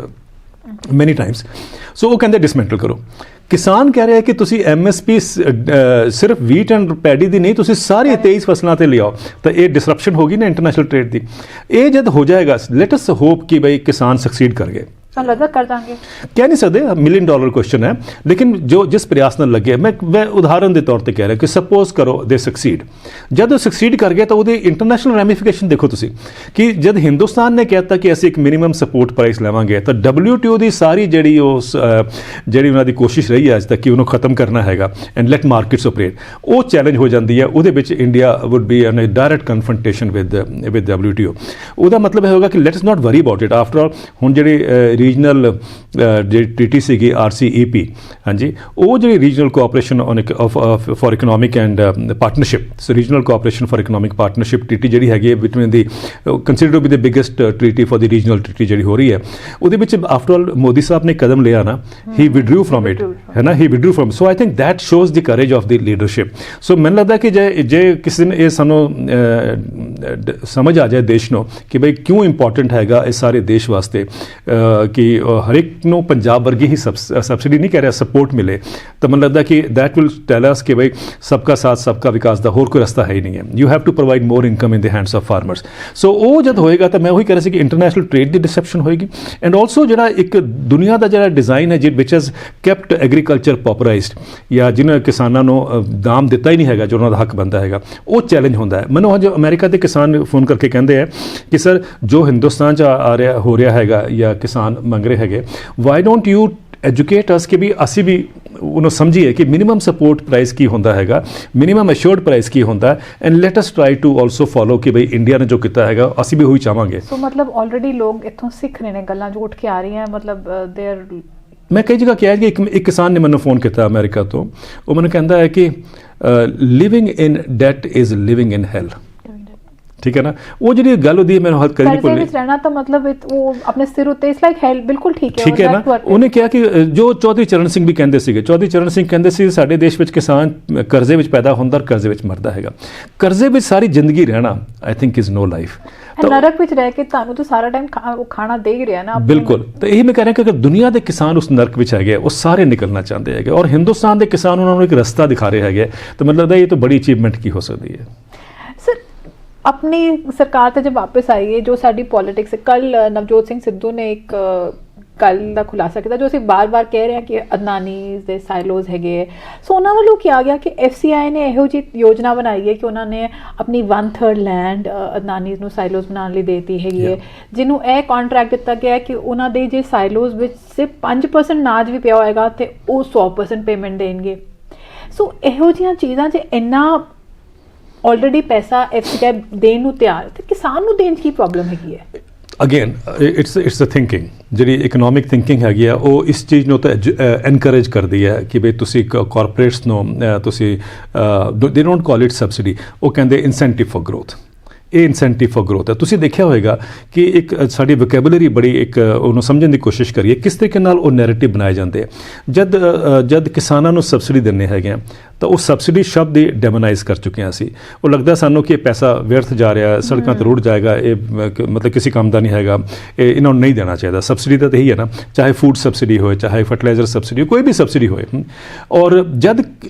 ਮੈਨੀ ਟਾਈਮਸ ਸੋ ਉਹ ਕਹਿੰਦੇ ਡਿਸਮੈਂਟਲ ਕਰੋ ਕਿਸਾਨ ਕਹਿ ਰਿਹਾ ਕਿ ਤੁਸੀਂ MSP ਸਿਰਫ ਵੀਟ ਐਂਡ ਪੈਡੀ ਦੀ ਨਹੀਂ ਤੁਸੀਂ ਸਾਰੀ 23 ਫਸਲਾਂ ਤੇ ਲਿਆਓ ਤਾਂ ਇਹ ਡਿਸਰਪਸ਼ਨ ਹੋਗੀ ਨਾ ਇੰਟਰਨੈਸ਼ਨਲ ਟ੍ਰੇਡ ਦੀ ਇਹ ਜਦ ਹੋ ਜਾਏਗਾ ਲੈਟ ਅਸ ਹੋਪ ਕਿ ਬਈ ਕਿਸਾਨ ਸਕਸੀਡ ਕਰ ਗਏ ਲੱਗਦਾ ਕਰ ਦਾਂਗੇ ਕਹਿ ਨਹੀਂ ਸਕਦੇ $1 ਮਿਲੀਅਨ ਕੁਐਸਚਨ ਹੈ ਲੇਕਿਨ ਜੋ ਜਿਸ ਪ੍ਰयास ਨਾਲ ਲੱਗੇ ਮੈਂ ਉਦਾਹਰਨ ਦੇ ਤੌਰ ਤੇ ਕਹਿ ਰਿਹਾ ਕਿ ਸਪੋਜ਼ ਕਰੋ ਦੇ ਸਕਸੀਡ ਜਦ ਉਹ ਸਕਸੀਡ ਕਰ ਗਿਆ ਤਾਂ ਉਹਦੇ ਇੰਟਰਨੈਸ਼ਨਲ ਰੈਮੀਫਿਕੇਸ਼ਨ ਦੇਖੋ ਤੁਸੀਂ ਕਿ ਜਦ ਹਿੰਦੁਸਤਾਨ ਨੇ ਕਹਿਤਾ ਕਿ ਅਸੀਂ ਇੱਕ ਮਿਨੀਮਮ ਸਪੋਰਟ ਪ੍ਰਾਈਸ ਲਵਾਂਗੇ ਤਾਂ WTO ਦੀ ਸਾਰੀ ਜਿਹੜੀ ਉਹਨਾਂ ਦੀ ਕੋਸ਼ਿਸ਼ ਰਹੀ ਹੈ ਅੱਜ ਤੱਕ ਕਿ ਉਹਨੂੰ ਖਤਮ ਕਰਨਾ ਹੈਗਾ ਐਂਡ ਲੈਟ ਮਾਰਕੀਟਸ ਆਪਰੇਟ ਉਹ ਚੈਲੰਜ ਹੋ ਜਾਂਦੀ ਹੈ ਉਹਦੇ ਵਿੱਚ India would be in a direct confrontation with WTO ਉਹਦਾ ਮਤਲਬ ਹੋਗਾ ਕਿ let's not worry about it after all ਹੁਣ ਜਿਹੜੇ ਰੀਜਨਲ ਜਿਹੜੀ ਟ੍ਰੀਟੀ ਸੀਗੀ RCEP ਹਾਂਜੀ ਉਹ ਜਿਹੜੀ regional cooperation for economic and partnership so regional cooperation for economic partnership treaty ਜਿਹੜੀ ਹੈਗੀ ਹੈ between the consider to be the biggest treaty for the regional treaty ਜਿਹੜੀ ਹੋ ਰਹੀ ਹੈ ਉਹਦੇ ਵਿੱਚ ਆਫਟਰ ਆਲ ਮੋਦੀ ਸਾਹਿਬ ਨੇ ਕਦਮ ਲਿਆ ਨਾ ਹੀ ਵਿਡਰੂ ਫਰਮ ਇਟ ਹੈ ਨਾ ਹੀ ਵਿਡਰੂ firm so I think that shows the courage of the leadership so ਮੈਨੂੰ ਲੱਗਦਾ ਕਿ ਜੇ ਕਿਸੇ ਦਿਨ ਇਹ ਸਾਨੂੰ ਸਮਝ ਆ ਜਾਏ ਦੇਸ਼ ਨੂੰ ਕਿ ਬਈ ਕਿਉਂ ਇੰਪੋਰਟੈਂਟ ਹੈਗਾ ਇਹ ਸਾਰੇ ਦੇਸ਼ ਵਾਸਤੇ ਕਿ ਹਰ ਇੱਕ ਨੂੰ ਪੰਜਾਬ ਵਰਗੀ ਹੀ ਸਬਸਿਡੀ ਨਹੀਂ ਕਹਿ ਰਿਹਾ ਸਪੋਰਟ ਮਿਲੇ ਤਾਂ ਮੈਨੂੰ ਲੱਗਦਾ ਕਿ ਦੈਟ ਵਿਲ ਟੈਲ ਅਸ ਕਿ ਬਈ ਸਬਕਾ ਸਾਥ ਸਬਕਾ ਵਿਕਾਸ ਦਾ ਹੋਰ ਕੋਈ ਰਸਤਾ ਹੈ ਹੀ ਨਹੀਂ ਹੈ you have to provide more income in the hands of farmers so ਉਹ ਜਦ ਹੋਏਗਾ ਤਾਂ ਮੈਂ ਉਹੀ ਕਹਿ ਰਿਹਾ ਸੀ ਕਿ ਇੰਟਰਨੈਸ਼ਨਲ ਟ੍ਰੇਡ ਦੀ ਡਿਸੈਪਸ਼ਨ ਹੋਏਗੀ ਐਂਡ ਆਲਸੋ ਜਿਹੜਾ ਇੱਕ ਦੁਨੀਆ ਦਾ ਜਿਹੜਾ ਡਿਜ਼ਾਈਨ ਹੈ ਵਿਚ ਹੈਜ਼ ਕੈਪਟ ਐਗਰੀਕਲਚਰ ਪੋਪਰਾਈਜ਼ਡ ਜਾਂ ਜਿਹਨਾਂ ਕਿਸਾਨਾਂ ਨੂੰ ਦਾਮ ਦਿੱਤਾ ਹੀ ਨਹੀਂ ਹੈਗਾ ਜੋ ਉਹਨਾਂ ਦਾ ਹੱਕ ਬਣਦਾ ਹੈਗਾ ਉਹ ਚੈਲੰਜ ਹੁੰਦਾ ਹੈ ਮੈਨੂੰ ਅੱਜ ਅਮਰੀਕਾ ਦੇ ਕਿਸਾਨ ਫੋਨ ਕਰਕੇ ਕਹਿੰਦੇ ਆ ਕਿ ਸਰ ਜੋ ਹਿੰਦੁਸਤਾਨ 'ਚ ਹੋ ਰਿਹਾ ਹੈਗਾ ਜਾਂ ਕਿਸਾਨ ਮੰਗ ਰਹੇ ਹੈਗੇ ਵਾਈ ਡੋਂਟ ਯੂ ਐਜੂਕੇਟ ਅਸ ਕਿ ਵੀ ਅਸੀਂ ਵੀ ਉਹਨੂੰ ਸਮਝੀਏ ਕਿ ਮਿਨੀਮਮ ਸਪੋਰਟ ਪ੍ਰਾਈਸ ਕੀ ਹੁੰਦਾ ਹੈਗਾ ਮਿਨੀਮਮ ਅਸ਼ੋਰਡ ਪ੍ਰਾਈਸ ਕੀ ਹੁੰਦਾ and let us try to also follow ਕਿ ਬਈ ਇੰਡੀਆ ਨੇ ਜੋ ਕੀਤਾ ਹੈਗਾ ਅਸੀਂ ਵੀ ਉਹੀ ਚਾਹਾਂਗੇ ਸੋ ਮਤਲਬ ਆਲਰੇਡੀ ਲੋਕ ਇੱਥੋਂ ਸਿੱਖ ਰਹੇ ਨੇ ਗੱਲਾਂ ਜੋ ਉੱਠ ਕੇ ਆ ਰਹੀਆਂ ਮਤਲਬ ਦੇਅਰ ਮੈਂ ਕਈ ਜਗ੍ਹਾ ਕਿਹਾ ਕਿ ਇੱਕ ਕਿਸਾਨ ਨੇ ਮੈਨੂੰ ਫੋਨ ਕੀਤਾ ਅਮਰੀਕਾ ਤੋਂ ਉਹ ਮੈਨੂੰ ਕਹਿੰਦਾ ਹੈ ਕਿ living in that is living in hell ਠੀਕ ਹੈ ਨਾ ਉਹ ਜਿਹੜੀ ਗੱਲ ਉਹਦੀ ਮੈਨੂੰ ਹੱਦ ਕਰੀ ਨਹੀਂ ਭੁੱਲੀ ਰਹਿਣਾ ਤਾਂ ਮਤਲਬ ਉਹ ਆਪਣੇ ਸਿਰ ਉੱਤੇ ਇਸ ਲਾਈਕ ਹੈਲ ਬਿਲਕੁਲ ਠੀਕ ਹੈ ਨਾ ਉਹਨੇ ਕਿਹਾ ਕਿ ਜੋ ਚੌਧਰੀ ਚਰਨ ਸਿੰਘ ਵੀ ਕਹਿੰਦੇ ਸੀਗੇ ਚੌਧਰੀ ਚਰਨ ਸਿੰਘ ਕਹਿੰਦੇ ਸੀ ਸਾਡੇ ਦੇਸ਼ ਵਿੱਚ ਕਿਸਾਨ ਕਰਜ਼ੇ ਵਿੱਚ ਪੈਦਾ ਹੁੰਦਾ ਔਰ ਕਰਜ਼ੇ ਵਿੱਚ ਮਰਦਾ ਹੈਗਾ ਕਰਜ਼ੇ ਵਿੱਚ ਸਾਰੀ ਜ਼ਿੰਦਗੀ ਰਹਿਣਾ I think is no life ਨਰਕ ਵਿੱਚ ਰਹਿ ਕੇ ਤੁਹਾਨੂੰ ਤਾਂ ਸਾਰਾ ਟਾਈਮ ਖਾਣਾ ਦੇ ਹੀ ਰਿਹਾ ਨਾ ਬਿਲਕੁਲ ਤਾਂ ਇਹੀ ਮੈਂ ਕਹਿ ਰਿਹਾ ਕਿ ਅਗਰ ਦੁਨੀਆ ਦੇ ਕਿਸਾਨ ਉਸ ਨਰਕ ਵਿੱਚ ਹੈਗੇ ਉਹ ਸਾਰੇ ਨਿਕਲਣਾ ਚਾਹੁੰਦੇ ਹੈਗੇ ਔਰ ਹਿੰਦੁਸਤਾਨ ਦੇ ਕਿਸਾਨ ਉਹਨਾਂ ਨੂੰ ਇੱਕ ਰਸਤਾ ਦਿਖਾ ਰਹੇ ਹੈਗੇ ਤਾਂ ਮੈਨੂੰ ਲੱਗਦਾ ਇਹ ਤਾਂ ਬੜੀ ਅਚੀਵਮੈਂਟ ਕੀ ਹੋ ਸਕਦੀ ਹੈ ਸਰ अपनी सरकार ਤੇ जब वापस आई है जो ਸਾਡੀ पॉलिटिक्स कल नवजोत ਸਿੰਘ ਸਿੱਧੂ ਨੇ ਇੱਕ ਕੱਲ ਦਾ ਖੁਲਾਸਾ ਕੀਤਾ ਜੋ ਅਸੀਂ ਬਾਰ-ਬਾਰ ਕਹਿ ਰਹੇ ਹਾਂ ਕਿ ਅਦਨਾਨੀਜ਼ ਦੇ ਸਾਈਲੋਜ਼ ਹੈਗੇ ਸੋ ਉਹਨਾਂ ਵੱਲੋਂ ਕਿਹਾ ਗਿਆ ਕਿ FCI ਨੇ ਇਹੋ ਜਿਹੀ ਯੋਜਨਾ ਬਣਾਈ ਹੈ ਕਿ ਉਹਨਾਂ ਨੇ ਆਪਣੀ 1/3 ਲੈਂਡ ਅਦਨਾਨੀਜ਼ ਨੂੰ ਸਾਈਲੋਜ਼ ਬਣਾਉਣ ਲਈ ਦੇਤੀ ਹੈਗੀ ਹੈ ਜਿਹਨੂੰ ਇਹ ਕੰਟਰੈਕਟ ਦਿੱਤਾ ਗਿਆ ਕਿ ਉਹਨਾਂ ਦੇ ਜੇ ਸਾਈਲੋਜ਼ ਵਿੱਚ ਸਿਰਫ 5% ਨਾਜ ਵੀ ਪਿਆ ਹੋਏਗਾ ਤੇ ਉਹ 100% ਪੇਮੈਂਟ ਦੇਣਗੇ ਸੋ ਇਹੋ ਜਿਹੀਆਂ ਚੀਜ਼ਾਂ 'ਚ ਇੰਨਾ ਆਲਰੇਡੀ ਪੈਸਾ FCI ਦੇਣ ਨੂੰ ਤਿਆਰ ਤੇ ਕਿਸਾਨ ਨੂੰ ਦੇਣ 'ਚ ਕੀ ਪ੍ਰੋਬਲਮ ਹੈਗੀ ਹੈ ਅਗੇਨ ਇਟਸ ਅ ਥਿੰਕਿੰਗ, ਜਿਹੜੀ ਇਕਨੋਮਿਕ ਥਿੰਕਿੰਗ ਹੈਗੀ ਆ ਉਹ ਇਸ ਚੀਜ਼ ਨੂੰ ਤਾਂ ਐਨਕਰੇਜ ਕਰਦੀ ਹੈ ਕਿ ਬਈ ਤੁਸੀਂ ਕਾਰਪੋਰੇਟਸ ਨੂੰ ਤੁਸੀਂ ਦੇ ਡੋਂਟ ਕਾਲ ਇਟ ਸਬਸਿਡੀ, ਉਹ ਕਹਿੰਦੇ ਇਨਸੈਂਟਿਵ ਫॉर ਗਰੋਥ। ਇਹ ਇਨਸੈਂਟਿਵ ਫॉर ਗਰੋਥ ਹੈ। ਤੁਸੀਂ ਦੇਖਿਆ ਹੋਵੇਗਾ ਕਿ ਇੱਕ ਸਾਡੀ ਵੋਕੈਬੂਲਰੀ ਬੜੀ ਇੱਕ ਉਹਨੂੰ ਸਮਝਣ ਦੀ ਕੋਸ਼ਿਸ਼ ਕਰੀਏ ਕਿਸ ਤਰੀਕੇ ਨਾਲ ਉਹ ਨੈਰੇਟਿਵ ਬਣਾਏ ਜਾਂਦੇ ਆ। ਜਦ ਕਿਸਾਨਾਂ ਨੂੰ ਸਬਸਿਡੀ ਦਿੰਦੇ ਹੈਗੇ ਆ ਤਾਂ ਉਹ ਸਬਸਿਡੀ ਸ਼ਬਦ ਹੀ ਡੈਮੋਨਾਈਜ਼ ਕਰ ਚੁੱਕੇ ਹਾਂ ਅਸੀਂ। ਉਹ ਲੱਗਦਾ ਸਾਨੂੰ ਕਿ ਇਹ ਪੈਸਾ ਵਿਅਰਥ ਜਾ ਰਿਹਾ, ਸੜਕਾਂ ਤੇ ਰੁੜ ਜਾਏਗਾ, ਇਹ ਮਤਲਬ ਕਿਸੇ ਕੰਮ ਦਾ ਨਹੀਂ ਹੈਗਾ, ਇਹ ਇਹਨਾਂ ਨੂੰ ਨਹੀਂ ਦੇਣਾ ਚਾਹੀਦਾ। ਸਬਸਿਡੀ ਤਾਂ ਇਹੀ ਹੈ ਨਾ, ਚਾਹੇ ਫੂਡ ਸਬਸਿਡੀ ਹੋਏ, ਚਾਹੇ ਫਰਟੀਲਾਈਜ਼ਰ ਸਬਸਿਡੀ, ਕੋਈ ਵੀ ਸਬਸਿਡੀ ਹੋਏ। ਔਰ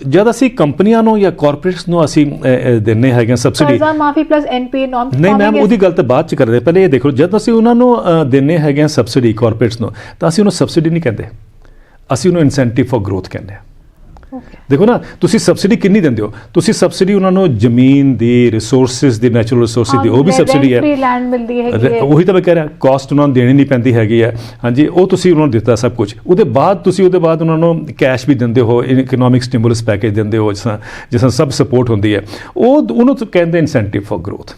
ਜਦ ਅਸੀਂ ਕੰਪਨੀਆਂ ਨੂੰ ਜਾਂ ਕਾਰਪੋਰੇਟਸ ਨੂੰ ਅਸੀਂ ਦਿੰਦੇ ਹੈਗੇ ਸਬਸਿਡੀ, ਮਾਫੀ ਪਲੱਸ ਐਨਪੀਏ ਨੋਰਮ, ਨਹੀਂ ਮੈਮ ਉਹਦੀ ਗੱਲ ਤਾਂ ਬਾਅਦ ਚ ਕਰਦੇ, ਪਹਿਲੇ ਇਹ ਦੇਖੋ ਜਦ ਅਸੀਂ ਉਹਨਾਂ ਨੂੰ ਦਿੰਦੇ ਹੈਗੇ ਆ ਸਬਸਿਡੀ ਕਾਰਪੋਰੇਟਸ ਨੂੰ, ਤਾਂ ਅਸੀਂ ਉਹਨੂੰ ਸਬਸਿਡੀ ਨਹੀਂ ਕਹਿੰਦੇ, ਅਸੀਂ ਉਹਨੂੰ ਇਨਸੈਂਟਿਵ ਫॉर ਗਰੋਥ ਕਹਿੰਦੇ ਆ। ਦੇਖੋ ਨਾ, ਤੁਸੀਂ ਸਬਸਿਡੀ ਕਿੰਨੀ ਦਿੰਦੇ ਹੋ? ਤੁਸੀਂ ਸਬਸਿਡੀ ਉਹਨਾਂ ਨੂੰ ਜ਼ਮੀਨ ਦੀ, ਰਿਸੋਰਸਿਸ ਦੀ, ਨੈਚੁਰਲ ਰਿਸੋਰਸਿਸ ਦੀ, ਉਹ ਵੀ ਸਬਸਿਡੀ ਹੈ। ਲੈਂਡ ਮਿਲਦੀ ਹੈ, ਉਹੀ ਤਾਂ ਮੈਂ ਕਹਿ ਰਿਹਾ, ਕਾਸਟ ਉਹਨਾਂ ਨੂੰ ਦੇਣੀ ਨਹੀਂ ਪੈਂਦੀ ਹੈਗੀ ਹੈ। ਹਾਂਜੀ, ਉਹ ਤੁਸੀਂ ਉਹਨਾਂ ਨੂੰ ਦਿੱਤਾ ਸਭ ਕੁਝ, ਉਹਦੇ ਬਾਅਦ ਉਹਨਾਂ ਨੂੰ ਕੈਸ਼ ਵੀ ਦਿੰਦੇ ਹੋ, ਇਕਨੋਮਿਕ ਸਟਿਮੂਲਸ ਪੈਕੇਜ ਦਿੰਦੇ ਹੋ, ਜਿਸ ਤਰ੍ਹਾਂ ਸਭ ਸਪੋਰਟ ਹੁੰਦੀ ਹੈ, ਉਹਨੂੰ ਕਹਿੰਦੇ ਇਨਸੈਂਟਿਵ ਫॉर ਗਰੋਥ।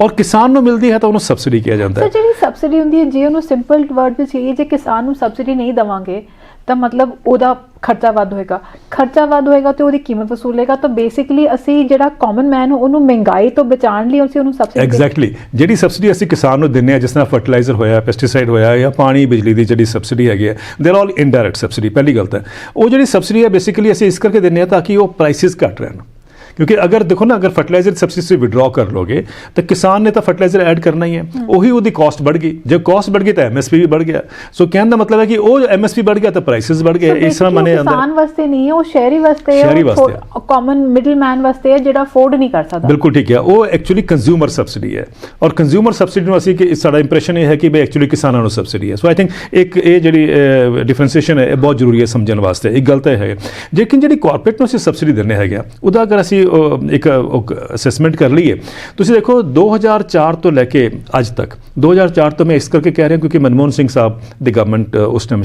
ਔਰ ਕਿਸਾਨ ਨੂੰ ਮਿਲਦੀ ਹੈ ਤਾਂ ਉਹਨੂੰ ਸਬਸਿਡੀ ਕਿਹਾ ਜਾਂਦਾ ਹੈ। ਜਿਹੜੀ ਸਬਸਿਡੀ ਹੁੰਦੀ ਹੈ, ਜੇ ਉਹਨੂੰ ਸਿੰਪਲ ਵਰਡ ਵਿੱਚ ਕਹੀਏ, ਜੇ ਕਿਸਾਨ ਨੂੰ ਸਬਸਿਡੀ ਨਹੀਂ ਦੇਵਾਂਗੇ ਤਾਂ ਮਤਲਬ ਉਹਦਾ ਖਰਚਾ ਵੱਧ ਹੋਏਗਾ ਤੇ ਉਹਦੀ ਕੀਮਤ ਵਸੂਲੇਗਾ। ਤਾਂ ਬੇਸਿਕਲੀ ਅਸੀਂ ਜਿਹੜਾ ਕਾਮਨ ਮੈਨ ਉਹਨੂੰ ਮਹਿੰਗਾਈ ਤੋਂ ਬਚਾਉਣ ਲਈ ਅਸੀਂ ਉਹਨੂੰ ਸਬਸਿਡੀ ਐਗਜ਼ੈਕਟਲੀ ਜਿਹੜੀ ਸਬਸਿਡੀ ਅਸੀਂ ਕਿਸਾਨ ਨੂੰ ਦਿੰਦੇ ਹਾਂ, ਜਿਸ ਤਰ੍ਹਾਂ ਫਰਟੀਲਾਈਜ਼ਰ ਹੋਇਆ, ਪੈਸਟੀਸਾਈਡ ਹੋਇਆ, ਜਾਂ ਪਾਣੀ ਬਿਜਲੀ ਦੀ ਜਿਹੜੀ ਸਬਸਿਡੀ ਹੈਗੀ ਹੈ, they are all indirect subsidy. ਪਹਿਲੀ ਗੱਲ ਤਾਂ ਉਹ ਜਿਹੜੀ ਸਬਸਿਡੀ ਹੈ ਬੇਸਿਕਲੀ ਅਸੀਂ ਇਸ ਕਰਕੇ ਦਿੰਦੇ ਹਾਂ ਤਾਂ ਕਿ ਉਹ ਪ੍ਰਾਈਸਿਸ ਘੱਟ ਰਹਿਣ। क्योंकि अगर देखो ना, अगर फर्टिलाइजर सब्सिडी से विड्रॉ कर लोगे तो किसान ने तो फर्टिलाइजर ऐड करना ही है, वही वो कॉस्ट बढ़ गई। जब कॉस्ट बढ़ गई तो एमएसपी भी बढ़ गया। सो कहने का मतलब है कि वो एमएसपी बढ़ गया तो प्राइसेस बढ़ गए। इस तरह माने किसान वास्ते नहीं है, वो शहरी वास्ते है, कॉमन मिडिल मैन वास्ते है ਜਿਹੜਾ ਅਫੋਰਡ ਨਹੀਂ ਕਰ ਸਕਦਾ। ਬਿਲਕੁਲ ਠੀਕ ਹੈ, ਉਹ ਐਕਚੁਅਲੀ ਕੰਜ਼ਿਊਮਰ ਸਬਸਿਡੀ ਹੈ। ਔਰ ਕੰਜ਼ਿਊਮਰ ਸਬਸਿਡੀ ਨੂੰ ਅਸੀਂ ਕਿ ਸਾਡਾ ਇੰਪ੍ਰੈਸ਼ਨ ਇਹ ਹੈ ਕਿ ਬਈ ਐਕਚੁਅਲੀ ਕਿਸਾਨਾਂ ਨੂੰ ਸਬਸਿਡੀ ਹੈ। ਸੋ ਆਈ ਥਿੰਕ ਇੱਕ ਇਹ ਜਿਹੜੀ ਡਿਫਰੈਂਸੀਏਸ਼ਨ ਹੈ ਇਹ ਬਹੁਤ ਜ਼ਰੂਰੀ ਹੈ ਸਮਝਣ ਵਾਸਤੇ। ਇੱਕ ਗੱਲ ਤਾਂ ਇਹ ਹੈ, ਲੇਕਿਨ ਜਿਹੜੀ ਕਾਰਪੋਰੇਟ ਨੂੰ ਅਸੀਂ ਸਬਸਿਡੀ ਦਿੰਦੇ ਹੈਗੇ ਆ, ਉਹਦਾ ਅਗਰ ਅਸੀਂ ਇੱਕ ਅਸੈਸਮੈਂਟ ਕਰ ਲਈਏ, ਤੁਸੀਂ ਦੇਖੋ 2004 ਤੋਂ ਲੈ ਕੇ ਅੱਜ ਤੱਕ, 2004 ਤੋਂ ਮੈਂ ਇਸ ਕਰਕੇ ਕਹਿ ਰਿਹਾ ਕਿਉਂਕਿ ਮਨਮੋਹਨ ਸਿੰਘ ਸਾਹਿਬ ਦੀ ਗਵਰਨਮੈਂਟ ਉਸ ਟਾਈਮ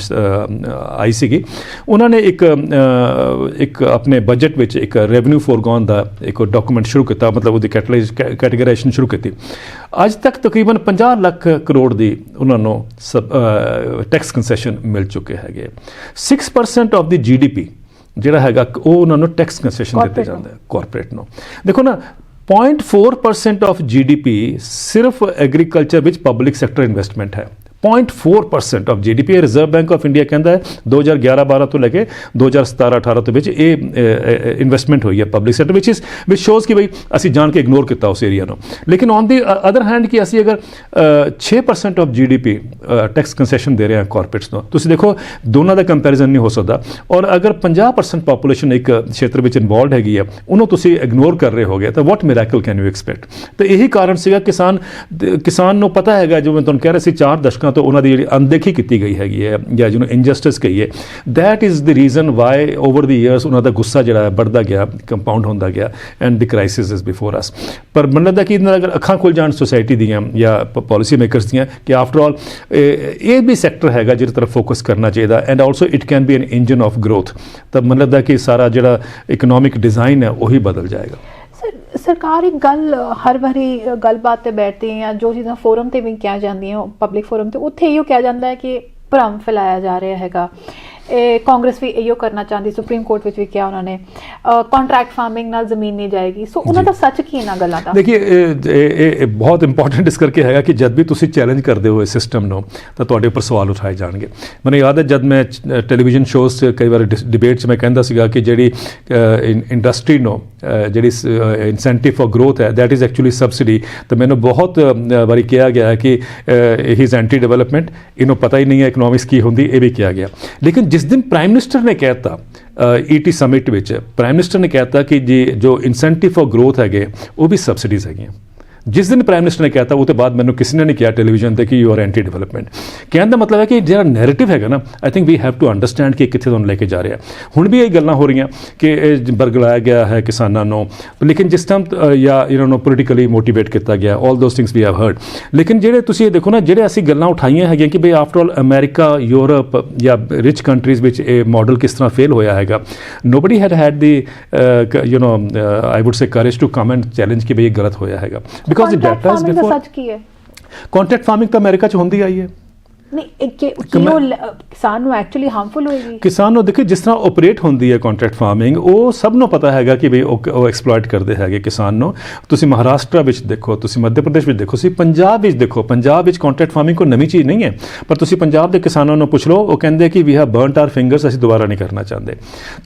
ਆਈ ਸੀਗੀ, ਉਹਨਾਂ ਨੇ ਇੱਕ ਆਪਣੇ ਬਜਟ ਵਿੱਚ ਇੱਕ ਰੈਵਨਿਊ ਫੋਰਗੋਨ ਦਾ ਇੱਕ ਡਾਕੂਮੈਂਟ ਸ਼ੁਰੂ ਕੀਤਾ, ਮਤਲਬ ਉਹਦੀ ਕੈਟੇਗਰਾਈਜ਼ੇਸ਼ਨ ਸ਼ੁਰੂ ਕੀਤੀ। ਅੱਜ ਤੱਕ ਤਕਰੀਬਨ 50 ਲੱਖ ਕਰੋੜ ਦੀ ਉਹਨਾਂ ਨੂੰ ਟੈਕਸ ਕੰਸੈਸ਼ਨ ਮਿਲ ਚੁੱਕੇ ਹੈਗੇ। 6% ਆਫ ਦੀ GDP ਜਿਹੜਾ ਹੈਗਾ ਉਹ ਉਹਨਾਂ ਨੂੰ ਟੈਕਸ ਕੰਸੈਸ਼ਨ ਦਿੱਤੇ ਜਾਂਦਾ ਹੈ ਕਾਰਪੋਰੇਟ ਨੂੰ। ਦੇਖੋ ਨਾ, 0.4% ਆਫ GDP ਸਿਰਫ ਐਗਰੀਕਲਚਰ ਵਿੱਚ ਪਬਲਿਕ ਸੈਕਟਰ ਇਨਵੈਸਟਮੈਂਟ ਹੈ। 0.4% of GDP। Reserve bank of India ਕਹਿੰਦਾ ਹੈ 2011-12 ਤੋਂ ਲੈ ਕੇ 2017-18 ਦੇ ਵਿੱਚ ਇਹ ਇਨਵੈਸਟਮੈਂਟ ਹੋਈ ਹੈ ਪਬਲਿਕ ਸੈਕਟਰ ਵਿੱਚ ਸ਼ੋਜ਼ ਕਿ ਬਈ ਅਸੀਂ ਜਾਣ ਕੇ ਇਗਨੋਰ ਕੀਤਾ ਉਸ ਏਰੀਆ ਨੂੰ। ਲੇਕਿਨ ਔਨ ਦੀ ਅਦਰ ਹੈਂਡ ਕਿ ਅਸੀਂ ਅਗਰ 6% ਆਫ GDP ਟੈਕਸ ਕੰਸੈਸ਼ਨ ਦੇ ਰਹੇ ਹਾਂ ਕਾਰਪੋਰੇਟਸ ਨੂੰ, ਤੁਸੀਂ ਦੇਖੋ ਦੋਨਾਂ ਦਾ ਕੰਪੈਰੀਜ਼ਨ ਨਹੀਂ ਹੋ ਸਕਦਾ। ਔਰ ਅਗਰ 50% ਪਾਪੂਲੇਸ਼ਨ ਇੱਕ ਖੇਤਰ ਵਿੱਚ ਇਨਵੋਲਵਡ ਹੈਗੀ ਹੈ, ਉਹਨੂੰ ਤੁਸੀਂ ਇਗਨੋਰ ਕਰ ਰਹੇ ਹੋਗੇ ਤਾਂ ਵਾਟ ਮਿਰੈਕਲ ਕੈਨ ਯੂ ਐਕਸਪੈਕਟ। ਤਾਂ ਇਹੀ ਕਾਰਨ ਸੀਗਾ ਕਿਸਾਨ ਨੂੰ ਪਤਾ ਹੈਗਾ, ਜੋ ਮੈਂ ਤੁਹਾਨੂੰ ਕਹਿ ਰਿਹਾ ਸੀ 4 ਦਸ਼ਕਾਂ ਤੋਂ ਉਹਨਾਂ ਦੀ ਜਿਹੜੀ ਅਣਦੇਖੀ ਕੀਤੀ ਗਈ ਹੈਗੀ ਹੈ ਜਾਂ ਜਿਹਨੂੰ ਇਨਜਸਟਿਸ ਕਹੀਏ, that is the reason why over the years ਉਹਨਾਂ ਦਾ ਗੁੱਸਾ ਜਿਹੜਾ ਹੈ ਵੱਧਦਾ ਗਿਆ, ਕੰਪਾਊਂਡ ਹੁੰਦਾ ਗਿਆ and the crisis is before us. ਪਰ ਮੈਨੂੰ ਲੱਗਦਾ ਕਿ ਇਹਨਾਂ ਅਗਰ ਅੱਖਾਂ ਖੁੱਲ੍ਹ ਜਾਣ ਸੋਸਾਇਟੀ ਦੀਆਂ ਜਾਂ ਪਾਲਿਸੀ ਮੇਕਰਸ ਦੀਆਂ ਕਿ ਆਫਟਰ ਆਲ ਇਹ ਵੀ ਸੈਕਟਰ ਹੈਗਾ ਜਿਹਦੇ ਤਰਫ ਫੋਕਸ ਕਰਨਾ ਚਾਹੀਦਾ and also it can B N engine of growth, ਤਾਂ ਮੈਨੂੰ ਲੱਗਦਾ ਕਿ ਸਾਰਾ ਜਿਹੜਾ ਇਕਨੋਮਿਕ ਡਿਜ਼ਾਈਨ ਹੈ ਉਹੀ ਬਦਲ ਜਾਏਗਾ। ਸਰਕਾਰ ਇੱਕ ਗੱਲ ਹਰ ਵਾਰੀ ਗੱਲਬਾਤ ਤੇ ਬੈਠਦੀ ਹੈ, ਜੋ ਚੀਜ਼ਾਂ ਫੋਰਮ ਤੇ ਵੀ ਕਿਹਾ ਜਾਂਦੀਆਂ, ਪਬਲਿਕ ਫੋਰਮ ਤੇ, ਉੱਥੇ ਇਹੋ ਕਿਹਾ ਜਾਂਦਾ ਹੈ ਕਿ ਭਰਮ ਫੈਲਾਇਆ ਜਾ ਰਿਹਾ ਹੈਗਾ। ਕਾਂਗਰਸ ਵੀ ਇਹੋ ਕਰਨਾ ਚਾਹੁੰਦੀ, ਸੁਪਰੀਮ ਕੋਰਟ ਵਿੱਚ ਵੀ ਕਿਹਾ ਉਹਨਾਂ ਨੇ, ਕੰਟਰੈਕਟ ਫਾਰਮਿੰਗ ਨਾਲ ਜ਼ਮੀਨ ਨਹੀਂ ਜਾਏਗੀ। ਸੋ ਉਹਨਾਂ ਦਾ ਸੱਚ ਕੀ ਇਹਨਾਂ ਗੱਲਾਂ ਦਾ? ਦੇਖੀਏ, ਇਹ ਬਹੁਤ ਇੰਪੋਰਟੈਂਟ ਇਸ ਕਰਕੇ ਹੈਗਾ ਕਿ ਜਦ ਵੀ ਤੁਸੀਂ ਚੈਲੰਜ ਕਰਦੇ ਹੋ ਇਸ ਸਿਸਟਮ ਨੂੰ ਤਾਂ ਤੁਹਾਡੇ ਉੱਪਰ ਸਵਾਲ ਉਠਾਏ ਜਾਣਗੇ। ਮੈਨੂੰ ਯਾਦ ਹੈ ਜਦ ਮੈਂ ਟੈਲੀਵਿਜ਼ਨ ਸ਼ੋਅ 'ਚ ਕਈ ਵਾਰ ਡਿਬੇਟ 'ਚ ਮੈਂ ਕਹਿੰਦਾ ਸੀਗਾ ਕਿ ਜਿਹੜੀ ਇੰਡਸਟਰੀ ਨੂੰ ਜਿਹੜੀ ਇਨਸੈਂਟਿਵ ਫॉर ਗਰੋਥ ਹੈ ਦੈਟ ਇਜ਼ ਐਕਚੁਅਲੀ ਸਬਸਿਡੀ। ਤਾਂ ਮੈਨੂੰ ਬਹੁਤ ਵਾਰੀ ਕਿਹਾ ਗਿਆ ਕਿ ਹੀ ਇਜ਼ ਐਂਟੀ ਡਿਵੈਲਪਮੈਂਟ, ਇਹਨੂੰ ਪਤਾ ਹੀ ਨਹੀਂ ਹੈ ਇਕਨੋਮਿਕਸ ਕੀ ਹੁੰਦੀ, ਇਹ ਵੀ ਕਿਹਾ ਗਿਆ। ਲੇਕਿਨ ਜਿਸ ਦਿਨ ਪ੍ਰਾਈਮ ਮਿਨਿਸਟਰ ਨੇ ਕਹਿਤਾ ET ਸਮਿਟ ਵਿੱਚ, ਪ੍ਰਾਈਮ ਮਿਨਿਸਟਰ ਨੇ ਕਹਿਤਾ ਕਿ ਜੀ ਜੋ ਇਨਸੈਂਟਿਵ ਫॉर ਗਰੋਥ ਹੈਗੇ ਉਹ ਵੀ ਸਬਸਿਡੀਜ਼ ਹੈਗੀਆਂ, ਜਿਸ ਦਿਨ ਪ੍ਰਾਈਮ ਮਿਨਿਸਟਰ ਨੇ ਕਹਿਤਾ ਉਹ ਤੋਂ ਬਾਅਦ ਮੈਨੂੰ ਕਿਸੇ ਨੇ ਨਹੀਂ ਕਿਹਾ ਟੈਲੀਵਿਜ਼ਨ ਤੇ ਕਿ ਯੂ ਆਰ ਐਂਟੀ ਡਿਵੈਲਪਮੈਂਟ। ਕਹਿਣ ਦਾ ਮਤਲਬ ਹੈ ਕਿ ਜਿਹੜਾ ਨੈਰੇਟਿਵ ਹੈਗਾ ਨਾ, I think we have to understand ਕਿ ਕਿੱਥੇ ਤੁਹਾਨੂੰ ਲੈ ਕੇ ਜਾ ਰਿਹਾ। ਹੁਣ ਵੀ ਇਹ ਗੱਲਾਂ ਹੋ ਰਹੀਆਂ ਕਿ ਇਹ ਬਰਗਲਾਇਆ ਗਿਆ ਹੈ ਕਿਸਾਨਾਂ ਨੂੰ, ਲੇਕਿਨ ਜਿਸ ਟਾਈਮ ਜਾਂ ਇਹਨਾਂ ਨੂੰ ਪੋਲੀਟੀਕਲੀ ਮੋਟੀਵੇਟ ਕੀਤਾ ਗਿਆ, all those things we have heard. ਲੇਕਿਨ ਜਿਹੜੇ ਤੁਸੀਂ ਇਹ ਦੇਖੋ ਨਾ, ਜਿਹੜੇ ਅਸੀਂ ਗੱਲਾਂ ਉਠਾਈਆਂ ਹੈਗੀਆਂ ਕਿ ਬਈ ਆਫਟਰ ਆਲ ਅਮਰੀਕਾ, ਯੂਰਪ ਜਾਂ ਰਿਚ ਕੰਟਰੀਜ਼ ਵਿੱਚ ਇਹ ਮਾਡਲ ਕਿਸ ਤਰ੍ਹਾਂ ਫੇਲ ਹੋਇਆ ਹੈਗਾ, nobody had the I would say courage to come and challenge ਕਿ ਬਈ ਇਹ ਗਲਤ ਹੋਇਆ ਹੈਗਾ, ਬਿਕੋਜ਼ ਦ ਡਾਟਾ ਇਜ਼ ਸੱਚ ਕੀ ਹੈ? ਕੰਟਰੈਕਟ ਫਾਰਮਿੰਗ ਤਾਂ ਅਮਰੀਕਾ 'ਚ ਹੁੰਦੀ ਆਈ ਹੈ। ਨਹੀਂ ਕਿ ਉਹ ਕਿਸਾਨ ਨੂੰ ਐਕਚੁਅਲੀ ਹਾਰਮਫੁਲ ਹੋਏਗੀ। ਕਿਸਾਨ ਨੂੰ ਦੇਖੋ, ਜਿਸ ਤਰ੍ਹਾਂ ਆਪਰੇਟ ਹੁੰਦੀ ਹੈ ਕੰਟਰੈਕਟ ਫਾਰਮਿੰਗ, ਉਹ ਸਭ ਨੂੰ ਪਤਾ ਹੈਗਾ ਕਿ ਵੀ ਉਹ ਐਕਸਪਲੋਇਟ ਕਰਦੇ ਹੈਗੇ ਕਿਸਾਨ ਨੂੰ। ਤੁਸੀਂ ਮਹਾਰਾਸ਼ਟਰ ਵਿੱਚ ਦੇਖੋ, ਤੁਸੀਂ ਮੱਧ ਪ੍ਰਦੇਸ਼ ਵਿੱਚ ਦੇਖੋ, ਤੁਸੀਂ ਪੰਜਾਬ ਵਿੱਚ ਦੇਖੋ। ਪੰਜਾਬ ਵਿੱਚ ਕੰਟਰੈਕਟ ਫਾਰਮਿੰਗ ਕੋਈ ਨਵੀਂ ਚੀਜ਼ ਨਹੀਂ ਹੈ, ਪਰ ਤੁਸੀਂ ਪੰਜਾਬ ਦੇ ਕਿਸਾਨਾਂ ਨੂੰ ਪੁੱਛ ਲਓ, ਉਹ ਕਹਿੰਦੇ ਕਿ ਵੀ ਹੈਵ ਬਰਨਟ ਆਰ ਫਿੰਗਰਸ, ਅਸੀਂ ਦੁਬਾਰਾ ਨਹੀਂ ਕਰਨਾ ਚਾਹੁੰਦੇ।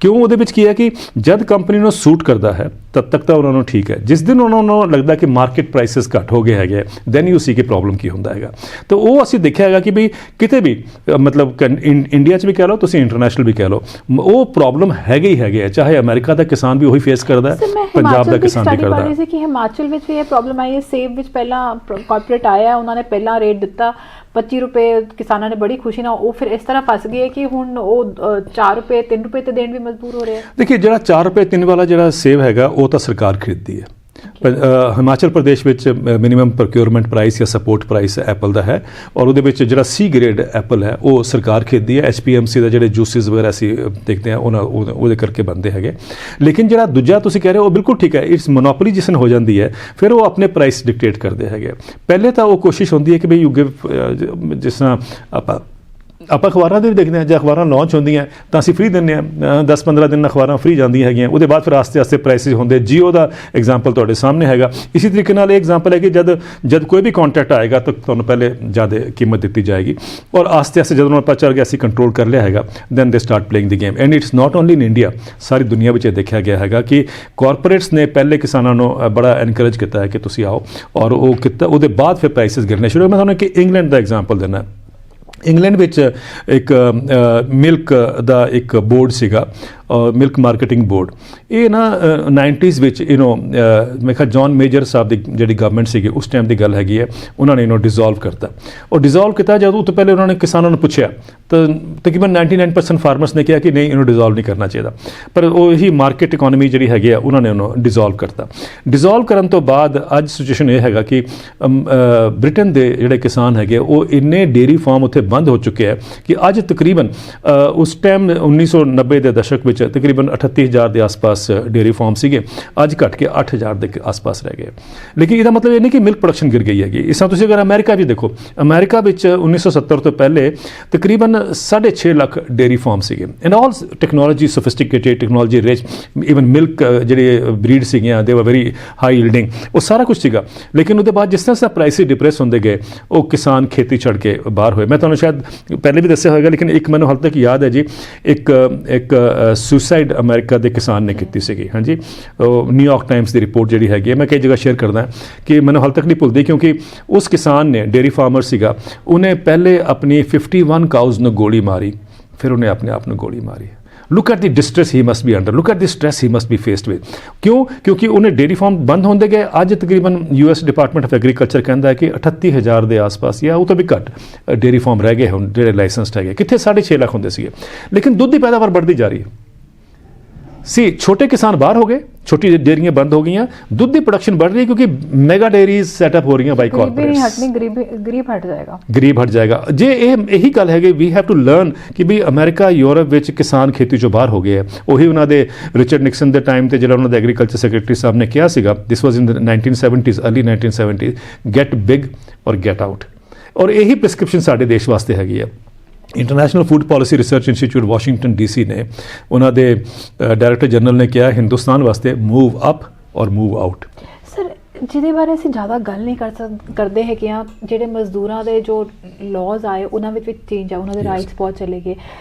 ਕਿਉਂ? ਉਹਦੇ ਵਿੱਚ ਕੀ ਹੈ ਕਿ ਜਦ ਕੰਪਨੀ ਨੂੰ ਸੂਟ ਕਰਦਾ ਹੈ ਤਦ ਤੱਕ ਤਾਂ ਉਹਨਾਂ ਨੂੰ ਠੀਕ ਹੈ। ਜਿਸ ਦਿਨ ਉਹਨਾਂ ਨੂੰ ਲੱਗਦਾ ਕਿ ਮਾਰਕੀਟ ਪ੍ਰਾਈਸਿਸ ਘੱਟ ਹੋ ਗਏ ਹੈਗੇ, ਦੈਨ ਯੂ ਸੀ ਕਿ ਪ੍ਰੋਬਲਮ ਕੀ ਹੁੰਦਾ ਹੈਗਾ। ਤਾਂ ਉਹ ਅਸੀਂ ਦੇਖਿਆ ਹੈਗਾ ਕਿ ਵੀ ਕਿਤੇ ਵੀ ਮਤਲਬ ਇੰਡੀਆ 'ਚ ਵੀ ਕਹਿ ਲਓ, ਤੁਸੀਂ ਇੰਟਰਨੈਸ਼ਨਲ ਵੀ ਕਹਿ ਲਓ, ਉਹ ਪ੍ਰੋਬਲਮ ਹੈਗੇ ਹੀ ਹੈਗੇ ਆ। ਚਾਹੇ ਅਮਰੀਕਾ ਦਾ ਕਿਸਾਨ ਵੀ ਉਹੀ ਫੇਸ ਕਰਦਾ ਹੈ, ਪੰਜਾਬ ਦਾ ਕਿਸਾਨ ਵੀ ਕਰਦਾ ਹੈ। ਕਿ ਹਿਮਾਚਲ ਵਿੱਚ ਵੀ ਇਹ ਪ੍ਰੋਬਲਮ ਆਈ ਹੈ। ਸੇਬ ਵਿੱਚ ਪਹਿਲਾਂ ਕਾਰਪੋਰੇਟ ਆਇਆ, ਉਹਨਾਂ ਨੇ ਪਹਿਲਾਂ ਰੇਟ ਦਿੱਤਾ 25 ਰੁਪਏ, ਕਿਸਾਨਾਂ ਨੇ ਬੜੀ ਖੁਸ਼ੀ ਨਾਲ, ਉਹ ਫਿਰ ਇਸ ਤਰ੍ਹਾਂ ਫਸ ਗਏ ਕਿ ਹੁਣ ਉਹ 4 ਰੁਪਏ 3 ਰੁਪਏ ਤੇ ਦੇਣ ਵੀ ਮਜਬੂਰ ਹੋ ਰਹੇ ਆ। ਦੇਖिए, ਜਿਹੜਾ 4 ਰੁਪਏ 3 ਵਾਲਾ ਜਿਹੜਾ ਸੇਬ ਹੈਗਾ, ਉਹ ਤਾਂ ਸਰਕਾਰ ਖਰੀਦਦੀ ਹੈ। ਹਿਮਾਚਲ ਪ੍ਰਦੇਸ਼ ਵਿੱਚ ਮਿਨੀਮਮ ਪ੍ਰੋਕਿਉਰਮੈਂਟ ਪ੍ਰਾਈਸ ਜਾਂ ਸਪੋਰਟ ਪ੍ਰਾਈਸ ਐਪਲ ਦਾ ਹੈ, ਔਰ ਉਹਦੇ ਵਿੱਚ ਜਿਹੜਾ ਸੀ ਗ੍ਰੇਡ ਐਪਲ ਹੈ ਉਹ ਸਰਕਾਰ ਖਰੀਦਦੀ ਹੈ। HPMC ਦਾ ਜਿਹੜੇ ਜੂਸਿਸ ਵਗੈਰਾ ਅਸੀਂ ਦੇਖਦੇ ਹਾਂ ਉਹਦੇ ਕਰਕੇ ਬਣਦੇ ਹੈਗੇ। ਲੇਕਿਨ ਜਿਹੜਾ ਦੂਜਾ ਤੁਸੀਂ ਕਹਿ ਰਹੇ ਹੋ ਉਹ ਬਿਲਕੁਲ ਠੀਕ ਹੈ, ਇਟਸ ਮੋਨੋਪੋਲੀ ਜਿਸ ਨੂੰ ਹੋ ਜਾਂਦੀ ਹੈ, ਫਿਰ ਉਹ ਆਪਣੇ ਪ੍ਰਾਈਸ ਡਿਕਟੇਟ ਕਰਦੇ ਹੈਗੇ। ਪਹਿਲੇ ਤਾਂ ਉਹ ਕੋਸ਼ਿਸ਼ ਹੁੰਦੀ ਹੈ ਕਿ ਵੀ ਯੂ ਗਿਵ, ਜਿਸ ਤਰ੍ਹਾਂ ਆਪਾਂ ਅਖਬਾਰਾਂ ਦੇ ਵੀ ਦੇਖਦੇ ਹਾਂ, ਜੇ ਅਖਬਾਰਾਂ ਲਾਂਚ ਹੁੰਦੀਆਂ ਤਾਂ ਅਸੀਂ ਫ੍ਰੀ ਦਿੰਦੇ ਹਾਂ, 10-15 ਦਿਨ ਅਖਬਾਰਾਂ ਫ੍ਰੀ ਜਾਂਦੀਆਂ ਹੈਗੀਆਂ। ਉਹਦੇ ਬਾਅਦ ਫਿਰ ਆਸਤੇ ਆਸਤੇ ਪ੍ਰਾਈਸਿਸ ਹੁੰਦੇ। ਜੀਓ ਦਾ ਐਗਜ਼ਾਮਪਲ ਤੁਹਾਡੇ ਸਾਹਮਣੇ ਹੈਗਾ। ਇਸੇ ਤਰੀਕੇ ਨਾਲ ਇਹ ਐਗਜ਼ਾਮਪਲ ਹੈ ਕਿ ਜਦ ਕੋਈ ਵੀ ਕੰਟਰੈਕਟ ਆਏਗਾ ਤਾਂ ਤੁਹਾਨੂੰ ਪਹਿਲੇ ਜ਼ਿਆਦਾ ਕੀਮਤ ਦਿੱਤੀ ਜਾਏਗੀ, ਔਰ ਆਸਤੇ ਆਸਤੇ ਜਦੋਂ ਉਹਨਾਂ ਨੂੰ ਪਤਾ ਚੱਲ ਗਿਆ ਅਸੀਂ ਕੰਟਰੋਲ ਕਰ ਲਿਆ ਹੈਗਾ, then they start playing the game. And it's not only in India, ਸਾਰੀ ਦੁਨੀਆ ਵਿੱਚ ਇਹ ਦੇਖਿਆ ਗਿਆ ਹੈਗਾ ਕਿ ਕਾਰਪੋਰੇਟਸ ਨੇ ਪਹਿਲੇ ਕਿਸਾਨਾਂ ਨੂੰ ਬੜਾ ਐਨਕਰੇਜ ਕੀਤਾ ਹੈ ਕਿ ਤੁਸੀਂ ਆਓ, ਔਰ ਉਹ ਕੀਤਾ। ਉਹਦੇ ਬਾਅਦ ਫਿਰ ਪ੍ਰਾਈਸਿਸ ਗਿਰਨੇ ਸ਼ੁਰੂ। ਮੈਂ ਤੁਹਾਨੂੰ ਕਿ ਇੰਗਲੈਂਡ ਦਾ ਐਗਜ਼ਾਮਪਲ ਦਿੰਦਾ। ਇੰਗਲੈਂਡ ਵਿੱਚ ਇੱਕ ਮਿਲਕ ਦਾ ਇੱਕ ਬੋਰਡ ਸੀਗਾ, ਮਿਲਕ ਮਾਰਕੀਟਿੰਗ ਬੋਰਡ। ਇਹ ਨਾ 90s ਵਿੱਚ ਮੈਂ ਕਿਹਾ ਜੌਨ ਮੇਜਰ ਸਾਹਿਬ ਦੀ ਜਿਹੜੀ ਗਵਰਨਮੈਂਟ ਸੀਗੀ ਉਸ ਟਾਈਮ ਦੀ ਗੱਲ ਹੈਗੀ ਹੈ, ਉਹਨਾਂ ਨੇ ਇਹਨੂੰ ਡਿਸੋਲਵ ਕਰਤਾ। ਉਹ ਡਿਸੋਲਵ ਕੀਤਾ ਜਦੋਂ ਤੋਂ ਪਹਿਲੇ ਉਹਨਾਂ ਨੇ ਕਿਸਾਨਾਂ ਨੂੰ ਪੁੱਛਿਆ ਤਾਂ ਤਕਰੀਬਨ 99% ਫਾਰਮਰਸ ਨੇ ਕਿਹਾ ਕਿ ਨਹੀਂ, ਇਹਨੂੰ ਡਿਸੋਲਵ ਨਹੀਂ ਕਰਨਾ ਚਾਹੀਦਾ। ਪਰ ਉਹ ਹੀ ਮਾਰਕੀਟ ਇਕੋਨਮੀ ਜਿਹੜੀ ਹੈਗੀ ਆ, ਉਹਨਾਂ ਨੇ ਉਹਨੂੰ ਡਿਸੋਲਵ ਕਰਤਾ। ਡਿਸੋਲਵ ਕਰਨ ਤੋਂ ਬਾਅਦ ਅੱਜ ਸਿਚੁਏਸ਼ਨ ਇਹ ਹੈਗਾ ਕਿ ਬ੍ਰਿਟਨ ਦੇ ਜਿਹੜੇ ਕਿਸਾਨ ਹੈਗੇ ਉਹ ਇੰਨੇ ਡੇਅਰੀ ਫਾਰਮ ਉੱਥੇ ਬੰਦ ਹੋ ਚੁੱਕੇ ਹੈ ਕਿ ਅੱਜ ਤਕਰੀਬਨ ਉਸ ਟਾਈਮ 1990 ਦੇ ਦਸ਼ਕ ਵਿੱਚ ਤਕਰੀਬਨ 38,000 ਦੇ ਆਸ-ਪਾਸ ਡੇਅਰੀ ਫਾਰਮ ਸੀਗੇ, ਅੱਜ ਘਟ ਕੇ 8,000 ਦੇ ਆਸ-ਪਾਸ ਰਹਿ ਗਏ। ਲੇਕਿਨ ਇਹਦਾ ਮਤਲਬ ਇਹ ਨਹੀਂ ਕਿ ਮਿਲਕ ਪ੍ਰੋਡਕਸ਼ਨ ਗਿਰ ਗਈ ਹੈਗੀ। ਇਸ ਤਰ੍ਹਾਂ ਤੁਸੀਂ ਅਗਰ ਅਮਰੀਕਾ ਵੀ ਦੇਖੋ, ਅਮਰੀਕਾ ਵਿੱਚ 1970 ਤੋਂ ਪਹਿਲੇ ਤਕਰੀਬਨ 6.5 ਲੱਖ ਡੇਅਰੀ ਫਾਰਮ ਸੀਗੇ, and all technology sophisticated, technology rich, even milk ਜਿਹੜੇ ਬਰੀਡ ਸੀਗੀਆਂ ਦੇ ਵਰ ਵੈਰੀ ਹਾਈ ਯੀਲਡਿੰਗ, ਉਹ ਸਾਰਾ ਕੁਝ ਸੀਗਾ। ਲੇਕਿਨ ਉਹਦੇ ਬਾਅਦ ਜਿਸ ਤਰ੍ਹਾਂ ਪ੍ਰਾਈਸਿਸ ਡਿਪਰੈਸ ਹੁੰਦੇ ਗਏ, ਉਹ ਕਿਸਾਨ ਖੇਤੀ ਛੱਡ ਕੇ ਬਾਹਰ ਹੋਏ। ਮੈਂ ਤੁਹਾਨੂੰ ਸ਼ਾਇਦ ਪਹਿਲੇ ਵੀ ਦੱਸਿਆ ਹੋਏਗਾ, ਲੇਕਿਨ ਇੱਕ ਮੈਨੂੰ ਹਾਲੇ ਤੱਕ ਯਾਦ ਹੈ ਜੀ, ਇੱਕ ਸੁਸਾਈਡ ਅਮਰੀਕਾ ਦੇ ਕਿਸਾਨ ਨੇ ਕੀਤੀ ਸੀਗੀ। ਹਾਂਜੀ, ਉਹ ਨਿਊਯਾਰਕ ਟਾਈਮਸ ਦੀ ਰਿਪੋਰਟ ਜਿਹੜੀ ਹੈਗੀ ਹੈ, ਮੈਂ ਕਈ ਜਗ੍ਹਾ ਸ਼ੇਅਰ ਕਰਦਾ ਕਿ ਮੈਨੂੰ ਹਾਲੇ ਤੱਕ ਨਹੀਂ ਭੁੱਲਦੀ, ਕਿਉਂਕਿ ਉਸ ਕਿਸਾਨ ਨੇ, ਡੇਅਰੀ ਫਾਰਮਰ ਸੀਗਾ, ਉਹਨੇ ਪਹਿਲੇ ਆਪਣੀ 51 ਕਾਊਜ਼ ਨੂੰ ਗੋਲੀ ਮਾਰੀ, ਫਿਰ ਉਹਨੇ ਆਪਣੇ ਆਪ ਨੂੰ ਗੋਲੀ ਮਾਰੀ। Look at the distress he must B under, look at the stress he must B faced with. ਕਿਉਂਕਿ ਉਹਨੇ ਡੇਅਰੀ ਫਾਰਮ ਬੰਦ ਹੁੰਦੇ ਗਏ। ਅੱਜ ਤਕਰੀਬਨ US ਡਿਪਾਰਟਮੈਂਟ ਆਫ ਐਗਰੀਕਲਚਰ ਕਹਿੰਦਾ ਹੈ ਕਿ 38,000 ਦੇ ਆਸ-ਪਾਸ ਜਾਂ ਉਹ ਤੋਂ ਵੀ ਘੱਟ ਡੇਅਰੀ ਫਾਰਮ ਰਹਿ ਗਏ ਹੁਣ ਜਿਹੜੇ ਲਾਇਸੈਂਸਡ ਹੈਗੇ। ਕਿੱਥੇ 6.5 ਲੱਖ ਹੁੰਦੇ ਸੀਗੇ। ਲੇਕਿਨ ਦੁੱਧ ਦੀ ਪੈਦਾਵਾਰ ਵੱਧਦੀ ਜਾ ਰਹੀ ਹੈ। ਛੋਟੇ ਕਿਸਾਨ ਬਾਹਰ ਹੋ ਗਏ, ਛੋਟੀ ਡੇਅਰੀਆਂ ਬੰਦ ਹੋ ਗਈਆਂ, ਦੁੱਧ ਦੀ ਪ੍ਰੋਡਕਸ਼ਨ बढ़ रही है क्योंकि मेगा डेयरीज सेटअप हो रही हैं बाई कॉर्पोरेट्स। गरीब हट जाएगा, गरीब हट जाएगा। जे यही गल है कि वी हैव टू लर्न कि भी अमेरिका यूरोप ਵਿੱਚ ਕਿਸਾਨ ਖੇਤੀ ਚੋਂ ਬਾਹਰ ਹੋ ਗਏ ਹੈ। ਉਹੀ ਉਹਨਾਂ ਦੇ ਰਿਚਰਡ ਨਿਕਸਨ ਦੇ ਟਾਈਮ ਤੇ ਜਿਹੜਾ ਉਹਨਾਂ ਦੇ ਐਗਰੀਕਲਚਰ ਸੈਕਟਰੀ ਸਾਹਿਬ ਨੇ ਕਿਹਾ ਸੀਗਾ, ਦਿਸ ਵਾਜ਼ ਇਨ ਦ 1970s, early 1970s, get big ਔਰ ਗੈਟ ਆਊਟ। ਔਰ ਇਹੀ ਪ੍ਰਿਸਕ੍ਰਿਪਸ਼ਨ ਸਾਡੇ ਦੇਸ਼ ਵਾਸਤੇ ਹੈਗੀ ਹੈ। International food policy research institute Washington DC ਨੇ, ਉਹਨਾਂ ਦੇ ਡਾਇਰੈਕਟਰ ਜਨਰਲ ਨੇ ਕਿਹਾ ਹਿੰਦੁਸਤਾਨ ਵਾਸਤੇ ਮੂਵ ਅਪ ਔਰ ਮੂਵ ਆਊਟ। ਸਰ, ਜਿਹਦੇ ਬਾਰੇ ਅਸੀਂ ਜ਼ਿਆਦਾ ਗੱਲ ਨਹੀਂ ਕਰਦੇ ਹੈਗੇ ਆ, ਜਿਹੜੇ ਮਜ਼ਦੂਰਾਂ ਦੇ ਜੋ ਲਾਜ਼ ਆਏ ਉਹਨਾਂ ਵਿੱਚ ਚੇਂਜ ਆ, ਉਹਨਾਂ ਦੇ ਰਾਈਟਸ ਬਹੁਤ ਚਲੇ ਗਏ।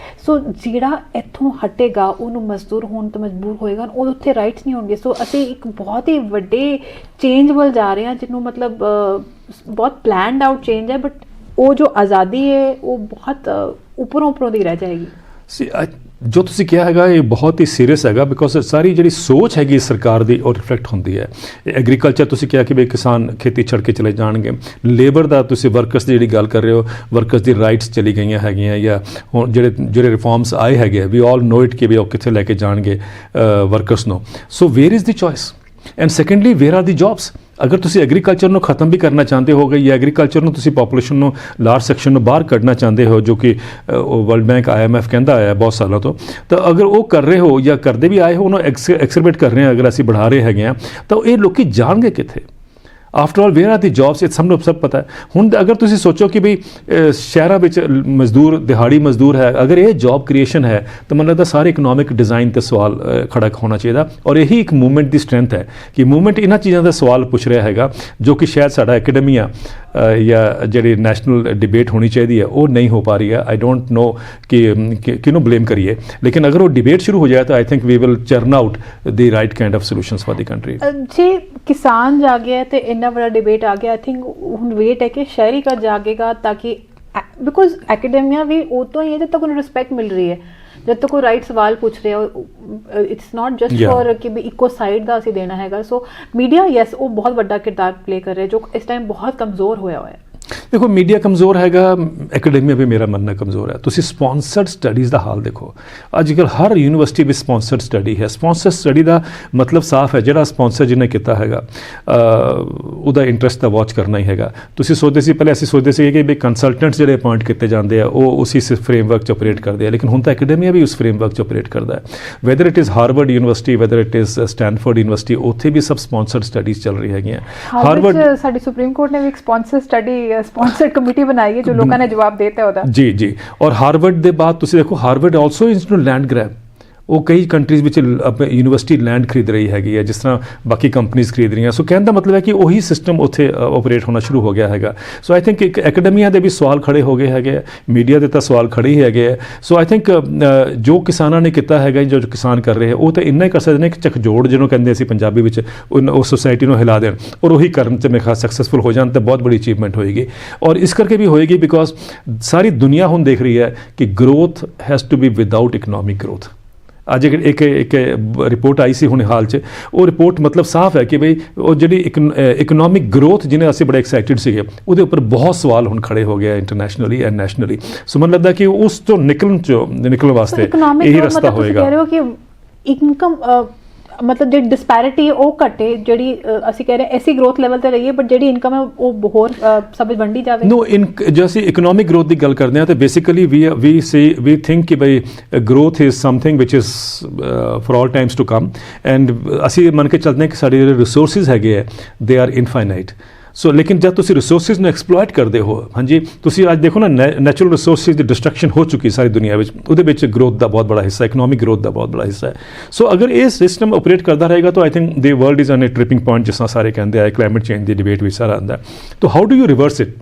ਸੋ ਜਿਹੜਾ ਇੱਥੋਂ ਹਟੇਗਾ ਉਹਨੂੰ ਮਜ਼ਦੂਰ ਹੋਣ ਤੋਂ ਮਜਬੂਰ ਹੋਏਗਾ, ਉਹ ਉੱਥੇ ਰਾਈਟਸ ਨਹੀਂ ਹੋਣਗੇ। ਸੋ ਅਸੀਂ ਇੱਕ ਬਹੁਤ ਹੀ ਵੱਡੇ ਚੇਂਜ ਵੱਲ ਜਾ ਰਹੇ ਹਾਂ, ਜਿਹਨੂੰ ਮਤਲਬ ਬਹੁਤ ਪਲੈਨਡ ਆਊਟ ਚੇਂਜ ਹੈ, ਬਟ ਉਹ ਜੋ ਆਜ਼ਾਦੀ ਹੈ ਉਹ ਬਹੁਤ ਉੱਪਰੋਂ ਦੀ ਰਹਿ ਜਾਏਗੀ। ਜੋ ਤੁਸੀਂ ਕਿਹਾ ਹੈਗਾ ਇਹ ਬਹੁਤ ਹੀ ਸੀਰੀਅਸ ਹੈਗਾ, ਬਿਕੋਜ਼ ਸਾਰੀ ਜਿਹੜੀ ਸੋਚ ਹੈਗੀ ਸਰਕਾਰ ਦੀ ਉਹ ਰਿਫਲੈਕਟ ਹੁੰਦੀ ਹੈ। ਐਗਰੀਕਲਚਰ ਤੁਸੀਂ ਕਿਹਾ ਕਿ ਵੀ ਕਿਸਾਨ ਖੇਤੀ ਛੱਡ ਕੇ ਚਲੇ ਜਾਣਗੇ। ਲੇਬਰ ਦਾ ਤੁਸੀਂ ਵਰਕਰਸ ਦੀ ਜਿਹੜੀ ਗੱਲ ਕਰ ਰਹੇ ਹੋ, ਵਰਕਰਸ ਦੀ ਰਾਈਟਸ ਚਲੀ ਗਈਆਂ ਹੈਗੀਆਂ, ਜਾਂ ਹੁਣ ਜਿਹੜੇ ਰਿਫਾਰਮਸ ਆਏ ਹੈਗੇ, ਵੀ ਆਲ ਨੋ ਇਟ ਕਿ ਵੀ ਉਹ ਕਿੱਥੇ ਲੈ ਕੇ ਜਾਣਗੇ ਵਰਕਰਸ ਨੂੰ। So where is the choice, and secondly where are the jobs. ਅਗਰ ਤੁਸੀਂ ਐਗਰੀਕਲਚਰ ਨੂੰ ਖਤਮ ਵੀ ਕਰਨਾ ਚਾਹੁੰਦੇ ਹੋਗੇ, ਜਾਂ ਐਗਰੀਕਲਚਰ ਨੂੰ ਤੁਸੀਂ ਪਾਪੂਲੇਸ਼ਨ ਨੂੰ ਲਾਰਜ ਸੈਕਸ਼ਨ ਨੂੰ ਬਾਹਰ ਕੱਢਣਾ ਚਾਹੁੰਦੇ ਹੋ, ਜੋ ਕਿ ਵਰਲਡ ਬੈਂਕ IMF ਕਹਿੰਦਾ ਆਇਆ ਬਹੁਤ ਸਾਲਾਂ ਤੋਂ, ਤਾਂ ਅਗਰ ਉਹ ਕਰ ਰਹੇ ਹੋ ਜਾਂ ਕਰਦੇ ਵੀ ਆਏ ਹੋ, ਉਹਨੂੰ ਐਕਸਰਬੇਟ ਕਰ ਰਹੇ ਹਾਂ, ਅਗਰ ਅਸੀਂ बढ़ा ਰਹੇ ਹੈਗੇ ਹਾਂ, ਤਾਂ ਇਹ ਲੋਕੀ ਜਾਣਗੇ ਕਿੱਥੇ? After all wear are the jobs, ਇਹ ਸਭ ਨੂੰ ਸਭ ਪਤਾ ਹੈ। ਹੁਣ ਅਗਰ ਤੁਸੀਂ ਸੋਚੋ ਕਿ ਵੀ ਸ਼ਹਿਰਾਂ ਵਿੱਚ ਮਜ਼ਦੂਰ, ਦਿਹਾੜੀ ਮਜ਼ਦੂਰ ਹੈ, ਅਗਰ ਇਹ ਜੌਬ ਕ੍ਰੀਏਸ਼ਨ ਹੈ ਤਾਂ ਮੈਨੂੰ ਲੱਗਦਾ ਸਾਰੇ ਇਕਨੋਮਿਕ ਡਿਜ਼ਾਈਨ ਤੇ ਸਵਾਲ ਖੜਾ ਹੋਣਾ ਚਾਹੀਦਾ। ਔਰ ਇਹੀ ਇੱਕ ਮੂਵਮੈਂਟ ਦੀ ਸਟਰੈਂਥ ਹੈ ਕਿ ਮੂਵਮੈਂਟ ਇਹਨਾਂ ਚੀਜ਼ਾਂ ਦਾ ਸਵਾਲ ਪੁੱਛ ਰਿਹਾ ਹੈਗਾ, ਜੋ ਕਿ ਸ਼ਾਇਦ ਸਾਡਾ ਐਕੈਡਮੀਆ ਜਾਂ ਜਿਹੜੀ ਨੈਸ਼ਨਲ ਡਿਬੇਟ ਹੋਣੀ ਚਾਹੀਦੀ ਹੈ ਉਹ ਨਹੀਂ ਹੋ ਪਾ ਰਹੀ ਹੈ। ਆਈ ਡੋਂਟ ਨੋ ਕਿ ਕਿਹਨੂੰ ਬਲੇਮ ਕਰੀਏ, ਲੇਕਿਨ ਅਗਰ ਉਹ ਡਿਬੇਟ ਸ਼ੁਰੂ ਹੋ ਜਾਏ ਤਾਂ ਆਈ ਥਿੰਕ ਵੀ ਵਿਲ ਚਰਨ out the right kind of solutions for the country. ਜੇ ਕਿਸਾਨ ਜਾਗੇ ਤੇ ਇੰਨਾ ਬੜਾ ਡਿਬੇਟ ਆ ਗਿਆ, ਆਈ ਥਿੰਕ ਹੁਣ ਵੇਟ ਹੈ ਕਿ ਸ਼ਹਿਰੀ ਕਦ ਜਾਗੇਗਾ, ਤਾकि बिकॉज एकेडमिया भी वो तो ही है जब तक उन्हें रिस्पेक्ट मिल रही है, जब तक कोई राइट सवाल पूछ रहे हो, इट्स नॉट जस्ट फॉर कि भी इको साइड का ਅਸੀਂ देना हैगा। सो मीडिया यस वो बहुत बड़ा किरदार प्ले कर रहे हैं, जो इस टाइम बहुत कमज़ोर होया हुआ है। देखो मीडिया कमज़ोर हैगा, एकेडमिया भी मेरा मानना कमज़ोर है। तुसी स्पॉन्सर्ड स्टडीज़ का हाल देखो, अजकल हर यूनिवर्सिटी में स्पॉन्सर्ड स्टडी है। स्पॉन्सर्ड स्टडी का मतलब साफ है, जिहड़ा स्पॉन्सर जिन्हें किया हैगा ਉਹਦਾ इंटरस्ट ਤਾਂ वॉच करना ही हैगा। तुसी सोचते सी पहले ਅਸੀਂ सोचते सी कि भी कंसलटेंट्स ਜਿਹੜੇ अपॉइंट किए जाते हैं वो उसी फ्रेमवर्क च ऑपरेट करते हैं, लेकिन हुण ਤਾਂ एकेडमिया भी उस फ्रेमवर्क च ऑपरेट करता है। Weather it is Harvard university, weather it is Stanford university, उत्थे भी सब स्पॉन्सर्ड स्टडीज़ चल रही हैगियां। हार्वर्ड साडी सुप्रीम कोर्ट ने भी एक स्पॉन्सर स्टडी स्पॉन्सर्ड कमेटी बनाई है जो लोगों ने जवाब देते होता जी जी। और हार्वर्ड के बाद तुसी देखो Harvard also is to land grab, ਉਹ ਕਈ ਕੰਟਰੀਜ਼ ਵਿੱਚ ਯੂਨੀਵਰਸਿਟੀ ਲੈਂਡ ਖਰੀਦ ਰਹੀ ਹੈਗੀ ਹੈ, ਜਿਸ ਤਰ੍ਹਾਂ ਬਾਕੀ ਕੰਪਨੀਆਂ ਖਰੀਦ ਰਹੀਆਂ। ਸੋ ਕਹਿਣ ਦਾ ਮਤਲਬ ਹੈ ਕਿ ਉਹੀ ਸਿਸਟਮ ਉੱਥੇ ਆਪਰੇਟ ਹੋਣਾ ਸ਼ੁਰੂ ਹੋ ਗਿਆ ਹੈਗਾ। ਸੋ ਆਈ ਥਿੰਕ ਇੱਕ ਐਕੈਡਮੀਆ ਦੇ ਵੀ ਸਵਾਲ ਖੜੇ ਹੋ ਗਏ ਹੈਗੇ, ਮੀਡੀਆ ਦੇ ਤਾਂ ਸਵਾਲ ਖੜੇ ਹੀ ਹੈਗੇ ਹੈ। ਸੋ ਆਈ ਥਿੰਕ ਜੋ ਕਿਸਾਨਾਂ ਨੇ ਕੀਤਾ ਹੈਗਾ, ਜੋ ਕਿਸਾਨ ਕਰ ਰਹੇ ਉਹ ਤਾਂ ਇੰਨਾ ਹੀ ਕਰ ਸਕਦੇ ਨੇ ਕਿ ਝਕਜੋੜ ਜਿਹਨੂੰ ਕਹਿੰਦੇ ਅਸੀਂ ਪੰਜਾਬੀ ਵਿੱਚ, ਉਹ ਸੋਸਾਇਟੀ ਨੂੰ ਹਿਲਾ ਦੇਣ ਔਰ ਉਹੀ ਕਰਨ 'ਚ ਮੇਰੇ ਖਿਆਲ ਸਕਸੈਸਫੁਲ ਹੋ ਜਾਣ ਤਾਂ ਬਹੁਤ ਬੜੀ ਅਚੀਵਮੈਂਟ ਹੋਏਗੀ। ਔਰ ਇਸ ਕਰਕੇ ਵੀ ਹੋਏਗੀ ਬਿਕੋਜ਼ ਸਾਰੀ ਦੁਨੀਆ ਹੁਣ ਦੇਖ ਰਹੀ ਹੈ ਕਿ growth has to be without economic growth. ਅੱਜ ਇੱਕ ਰਿਪੋਰਟ ਆਈ ਸੀ ਹੁਣ ਹਾਲ 'ਚ, ਉਹ ਰਿਪੋਰਟ ਮਤਲਬ ਸਾਫ਼ ਹੈ ਕਿ ਬਈ ਉਹ ਜਿਹੜੀ ਇਕਨੋਮਿਕ ਗਰੋਥ ਜਿਹਨੇ ਅਸੀਂ ਬੜੇ ਐਕਸਾਈਟਿਡ ਸੀਗੇ, ਉਹਦੇ ਉੱਪਰ ਬਹੁਤ ਸਵਾਲ ਹੁਣ ਖੜੇ ਹੋ ਗਏ ਇੰਟਰਨੈਸ਼ਨਲੀ ਐਂਡ ਨੈਸ਼ਨਲੀ। ਸੋ ਮੈਨੂੰ ਲੱਗਦਾ ਕਿ ਉਸ ਤੋਂ ਨਿਕਲਣ ਵਾਸਤੇ ਇਹੀ ਰਸਤਾ ਹੋਏਗਾ। ਕਹਿ ਰਹੇ ਹੋ ਕਿ ਇਨਕਮ मतलब जो डिस्पैरिटी है वो घटे, जी असं कह रहे ऐसी ग्रोथ लैवल ते रही है, बट जी इनकम है वो होर सब वंडी जाए। नो जो असं इकनॉमिक ग्रोथ की गल करते हैं तो बेसिकली वी थिंक कि बई growth is something which is for all times to come, and असी मन के चलते हैं कि साढ़े जो रिसोर्सिज हैगे है दे आर इनफाइनाइट। सो लेकिन जब तुम रिसोर्सिज में एक्सप्लॉयट करते हो, हाँ जी तुम अज देखो ना नैचुरल रिसोर्सिज की डिस्ट्रक्शन हो चुकी सारी दुनिया में, वो ग्रोथ का बहुत बड़ा हिस्सा, इकनॉमिक ग्रोथ का बहुत बड़ा हिस्सा है। सो अगर ये सिस्टम ऑपरेट करता रहेगा तो I think the world is on A tripping point, जिस तरह सारे कहते हैं क्लाइमेट चेंज की डिबेट भी सारा आता है। तो how do you reverse it?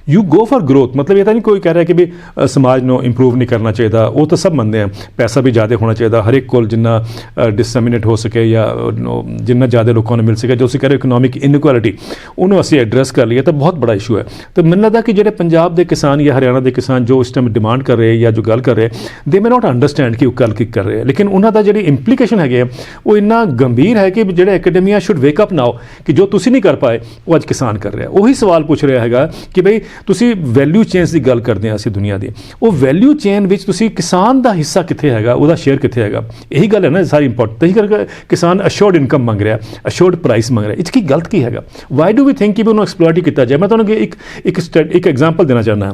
You go for growth. मतलब ये तो नहीं कोई कह रहा है कि भी समाज को इंप्रूव नहीं करना चाहिए, वो तो सब मनते हैं, पैसा भी ज़्यादा होना चाहिए, हर एक को जिन्ना डिसमिनेट हो सके या जिन्ना ज़्यादा लोगों ने मिल सके, जो कह रहे इकनॉमिक इनइक्वालिटी उन्होंने असी एड्रैस कर लिया तो बहुत बड़ा इशू है। तो मैंने लगता कि जो पंजाब के किसान या हरियाणा के किसान जो इस टाइम डिमांड कर रहे हैं या जो गल कर रहे हैं, दे मे नॉट अंडरस्टैंड कि गल की कर रहे हैं, लेकिन उन्होंने जी इंप्लीकेशन है वो इन्ना गंभीर है कि जो एकेडमिया शुड वेकअप नाउ कि जो तुसी नहीं कर पाए वो अज किसान कर रहे हैं। वही सवाल पूछ रहा है कि बई तुसी वैल्यू चेन की गल करते हैं असी दुनिया की, वो वैल्यू चेन विच तुसी किसान का हिस्सा कित्थे हैगा, उसका शेयर कित्थे हैगा, यही गल है ना सारी इंपॉर्टेंट। यही करके किसान अश्योर्ड इनकम मंग रहा है, अश्योर्ड प्राइस मंग रहा है, इसकी गलत की हैगा? वाई डू वी थिंक कि उन्होंने एक्सप्लॉइट किया जाए? मैं तुहानूं एक एग्जाम्पल देना चाहना।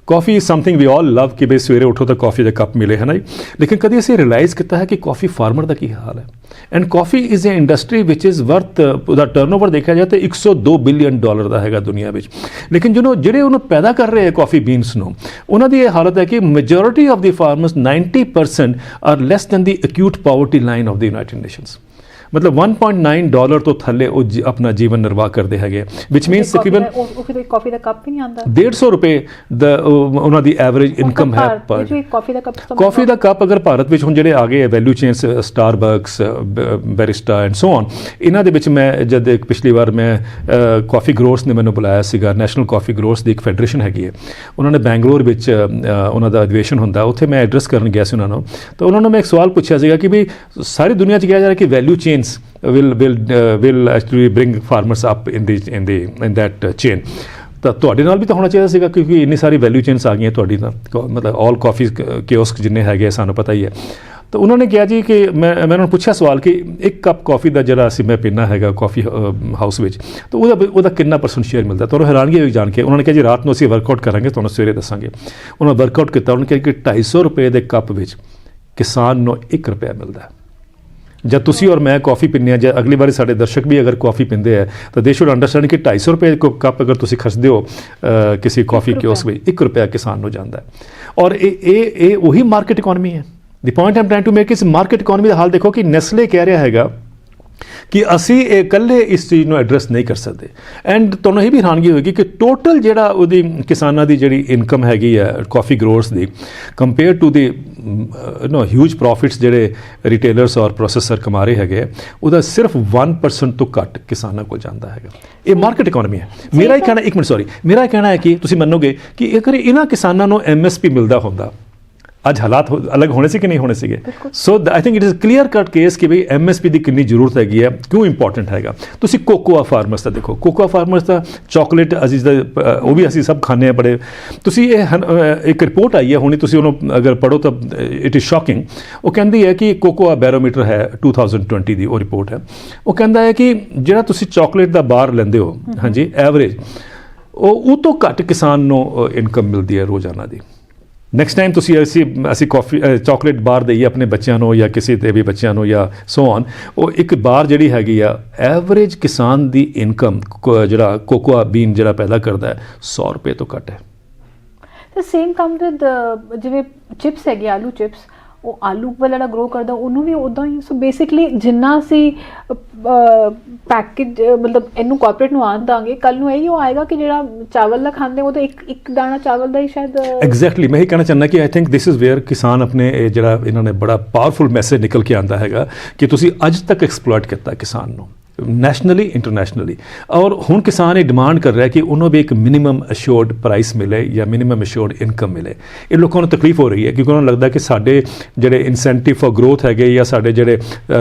Coffee is something we all love कि भाई सवेरे उठो तो कॉफ़ी का कप मिले, है ना जी, लेकिन कभी असीं रियलाइज़ किया है कि कॉफ़ी फार्मर का की हाल है। And coffee is a industry which is worth दा टर्नओवर देखा जाए तो $102 बिलियन का है दुनिया में, लेकिन जो ਜਿਹੜੇ ਉਹਨੂੰ पैदा कर रहे हैं कॉफ़ी बीन्स ਨੂੰ, ਉਹਨਾਂ ਦੀ ਇਹ ਹਾਲਤ ਹੈ ਕਿ majority of the farmers 90% are less than the acute poverty line of the United Nations. मतलब $1.9 तो थले वो अपना जीवन निर्वाह करते हैं, विच मीनस तकरीबन कॉफी का कप भी नहीं आता, $150 उन्हों की एवरेज इनकम है पर कॉफी का कप। अगर भारत में हुण जिहड़े आ गए value chains Starbucks Barista and so on, इन्हां दे विच मैं जब पिछली बार मैं कॉफ़ी ग्रोअर्स ने मैंने बुलाया सीगा, नैशनल कॉफ़ी ग्रोअर्स की एक फैडरेशन हैगी है, उन्होंने बैंगलोर में उन्हों का अधिवेशन होंदा, उत्थे मैं एड्रैस करन गया सी उन्होंने, तो उन्होंने मैं एक सवाल पूछा सीगा कि भी सारी दुनिया कहा जा रहा है कि value chain will actually bring farmers up in that chain। तो तुहाडे नाल भी तो होना चाहिए सीगा, क्योंकि इन्नी सारी वैल्यू चेन्स आ गई तुहाडी तां, मतलब ऑल कॉफ़ी कियोस्क जिन्ने हैगे सानू पता ही है। तो उन्होंने कहा जी कि मैं उन्होंने पूछा सवाल कि एक कप कॉफ़ी का जरा असी मैं पीना है कॉफ़ी हाउस में, तो वह कितना % शेयर मिलता है? तो हैरानगी हुई जान के उन्होंने कहा जी रात को असी वर्कआउट करांगे, तुहानूं सवेरे दसांगे। उन्होंने वर्कआउट किया, उन्होंने कहा कि $250 के कप में किसान को $1 मिलता है, ਜਦ ਤੁਸੀਂ ਔਰ ਮੈਂ ਕਾਫੀ ਪੀਂਦੇ ਹਾਂ, ਜਾਂ ਅਗਲੀ ਵਾਰੀ ਸਾਡੇ ਦਰਸ਼ਕ ਵੀ ਅਗਰ ਕਾਫੀ ਪੀਂਦੇ ਹੈ ਤਾਂ ਦੇ ਸ਼ੁਡ ਅੰਡਰਸਟੈਂਡ ਕਿ 250 ਰੁਪਏ ਕੱਪ ਅਗਰ ਤੁਸੀਂ ਖਰੀਦਦੇ ਹੋ ਕਿਸੇ ਕਾਫੀ ਕਿਓਸਕ ਵਿੱਚ, 1 ਰੁਪਇਆ ਕਿਸਾਨ ਨੂੰ ਜਾਂਦਾ ਹੈ। ਔਰ ਇਹ ਉਹੀ ਮਾਰਕੀਟ ਇਕਨੋਮੀ ਹੈ। The point I'm trying to make ਇਸ ਮਾਰਕੀਟ ਇਕਨੋਮੀ ਦਾ ਹਾਲ ਦੇਖੋ ਕਿ ਨੈਸਲੇ ਕਹਿ ਰਿਹਾ ਹੈਗਾ ਕਿ ਅਸੀਂ ਇਹ ਇਕੱਲੇ ਇਸ ਚੀਜ਼ ਨੂੰ ਐਡਰੈਸ ਨਹੀਂ ਕਰ ਸਕਦੇ। ਐਂਡ ਤੁਹਾਨੂੰ ਇਹ ਵੀ ਹੈਰਾਨਗੀ ਹੋਏਗੀ ਕਿ ਟੋਟਲ ਜਿਹੜਾ ਉਹਦੀ ਕਿਸਾਨਾਂ ਦੀ ਜਿਹੜੀ ਇਨਕਮ ਹੈਗੀ ਹੈ ਕਾਫੀ growers the, compare to the huge profits ਜਿਹੜੇ ਰਿਟੇਲਰਸ ਔਰ ਪ੍ਰੋਸੈਸਰ ਕਮਾ ਰਹੇ ਹੈਗੇ, ਉਹਦਾ ਸਿਰਫ 1% ਤੋਂ ਘੱਟ ਕਿਸਾਨਾਂ ਕੋਲ ਜਾਂਦਾ ਹੈਗਾ। ਇਹ ਮਾਰਕੀਟ ਇਕਨੋਮੀ ਹੈ। ਮੇਰਾ ਇਹ ਕਹਿਣਾ, 1 ਮਿੰਟ ਸੌਰੀ, ਮੇਰਾ ਇਹ ਕਹਿਣਾ ਹੈ ਕਿ ਤੁਸੀਂ ਮੰਨੋਗੇ ਕਿ ਅਗਰ ਇਹਨਾਂ ਕਿਸਾਨਾਂ ਨੂੰ MSP ਮਿਲਦਾ ਹੁੰਦਾ, ਅੱਜ ਹਾਲਾਤ ਅਲੱਗ ਹੋਣੇ ਸੀ ਕਿ ਨਹੀਂ ਹੋਣੇ ਸੀਗੇ। So I think it is clear cut case ਕਿ ਬਈ MSP ਦੀ ਕਿੰਨੀ ਜ਼ਰੂਰਤ ਹੈਗੀ ਹੈ, ਕਿਉਂ ਇੰਪੋਰਟੈਂਟ ਹੈਗਾ। ਤੁਸੀਂ ਕੋਕੋਆ ਫਾਰਮਰਸ ਦਾ ਦੇਖੋ, ਕੋਕੋਆ ਫਾਰਮਰਸ ਦਾ ਚਾਕਲੇਟ ਅਸੀਂ ਉਹ ਵੀ ਅਸੀਂ ਸਭ ਖਾਂਦੇ ਹਾਂ ਬੜੇ। ਤੁਸੀਂ ਇੱਕ ਰਿਪੋਰਟ ਆਈ ਹੈ ਹੁਣੀ, ਤੁਸੀਂ ਉਹਨੂੰ ਅਗਰ ਪੜ੍ਹੋ ਤਾਂ ਇਟ ਇਜ਼ ਸ਼ੌਕਿੰਗ। ਉਹ ਕਹਿੰਦੀ ਹੈ ਕਿ ਕੋਕੋਆ ਬੈਰੋਮੀਟਰ ਹੈ 2020 ਦੀ, ਉਹ ਰਿਪੋਰਟ ਹੈ। ਉਹ ਕਹਿੰਦਾ ਹੈ ਕਿ ਜਿਹੜਾ ਤੁਸੀਂ ਚਾਕਲੇਟ ਦਾ ਬਾਰ ਲੈਂਦੇ ਹੋ, ਹਾਂਜੀ, ਐਵਰੇਜ ਉਹ ਤੋਂ ਘੱਟ ਕਿਸਾਨ ਨੂੰ ਇਨਕਮ ਮਿਲਦੀ ਹੈ ਰੋਜ਼ਾਨਾ ਦੀ। ਨੈਕਸਟ ਟਾਈਮ ਤੁਸੀਂ ਅਸੀਂ ਕਾਫੀ ਚਾਕਲੇਟ ਬਾਰ ਦੇਈਏ ਆਪਣੇ ਬੱਚਿਆਂ ਨੂੰ ਜਾਂ ਕਿਸੇ ਦੇ ਵੀ ਬੱਚਿਆਂ ਨੂੰ ਜਾਂ ਸੋ ਔਨ, ਉਹ ਇੱਕ ਬਾਰ ਜਿਹੜੀ ਹੈਗੀ ਆ, ਐਵਰੇਜ ਕਿਸਾਨ ਦੀ ਇਨਕਮ ਜਿਹੜਾ ਕੋਕੋਆ ਬੀਨ ਜਿਹੜਾ ਪੈਦਾ ਕਰਦਾ ਹੈ 100 ਰੁਪਏ ਤੋਂ ਘੱਟ ਹੈ। ਤੇ ਸੇਮ ਕਮ ਵਿਦ ਜਿਵੇਂ ਚਿਪਸ ਹੈਗੇ, ਆਲੂ ਚਿਪਸ, ਉਹ ਆਲੂ ਵਾਲਾ ਜਿਹੜਾ ਗਰੋ ਕਰਦਾ ਉਹਨੂੰ ਵੀ ਉੱਦਾਂ ਹੀ। ਸੋ ਬੇਸਿਕਲੀ ਜਿੰਨਾ ਅਸੀਂ ਪੈਕੇਜ ਮਤਲਬ ਇਹਨੂੰ ਕਾਰਪੋਰੇਟ ਨੂੰ ਆਉਣ ਦਾਂਗੇ, ਕੱਲ੍ਹ ਨੂੰ ਇਹੀ ਉਹ ਆਏਗਾ ਕਿ ਜਿਹੜਾ ਚਾਵਲ ਦਾ ਖਾਂਦੇ ਉਹ ਤਾਂ ਇੱਕ ਦਾਣਾ ਚਾਵਲ ਦਾ ਹੀ ਸ਼ਾਇਦ। ਐਗਜ਼ੈਕਟਲੀ, ਮੈਂ ਇਹ ਕਹਿਣਾ ਚਾਹੁੰਦਾ ਕਿ I think this is wear ਕਿਸਾਨ ਆਪਣੇ ਜਿਹੜਾ ਇਹਨਾਂ ਨੇ ਬੜਾ ਪਾਵਰਫੁਲ ਮੈਸੇਜ ਨਿਕਲ ਕੇ ਆਉਂਦਾ ਹੈਗਾ ਕਿ ਤੁਸੀਂ ਅੱਜ ਤੱਕ ਐਕਸਪਲੋਇਟ ਕੀਤਾ ਕਿਸਾਨ ਨੂੰ ਨੈਸ਼ਨਲੀ ਇੰਟਰਨੈਸ਼ਨਲੀ, ਔਰ ਹੁਣ ਕਿਸਾਨ ਇਹ ਡਿਮਾਂਡ ਕਰ ਰਿਹਾ ਕਿ ਉਹਨੂੰ ਵੀ ਇੱਕ ਮਿਨੀਮਮ ਅਸ਼ੋਰਡ ਪ੍ਰਾਈਸ ਮਿਲੇ ਜਾਂ ਮਿਨੀਮਮ ਅਸ਼ੋਰਡ ਇਨਕਮ ਮਿਲੇ। ਇਹ ਲੋਕਾਂ ਨੂੰ ਤਕਲੀਫ ਹੋ ਰਹੀ ਹੈ ਕਿਉਂਕਿ ਉਹਨਾਂ ਨੂੰ ਲੱਗਦਾ ਕਿ ਸਾਡੇ ਜਿਹੜੇ ਇਨਸੈਂਟਿਵ ਫॉर ਗਰੋਥ ਹੈਗੇ ਜਾਂ ਸਾਡੇ ਜਿਹੜੇ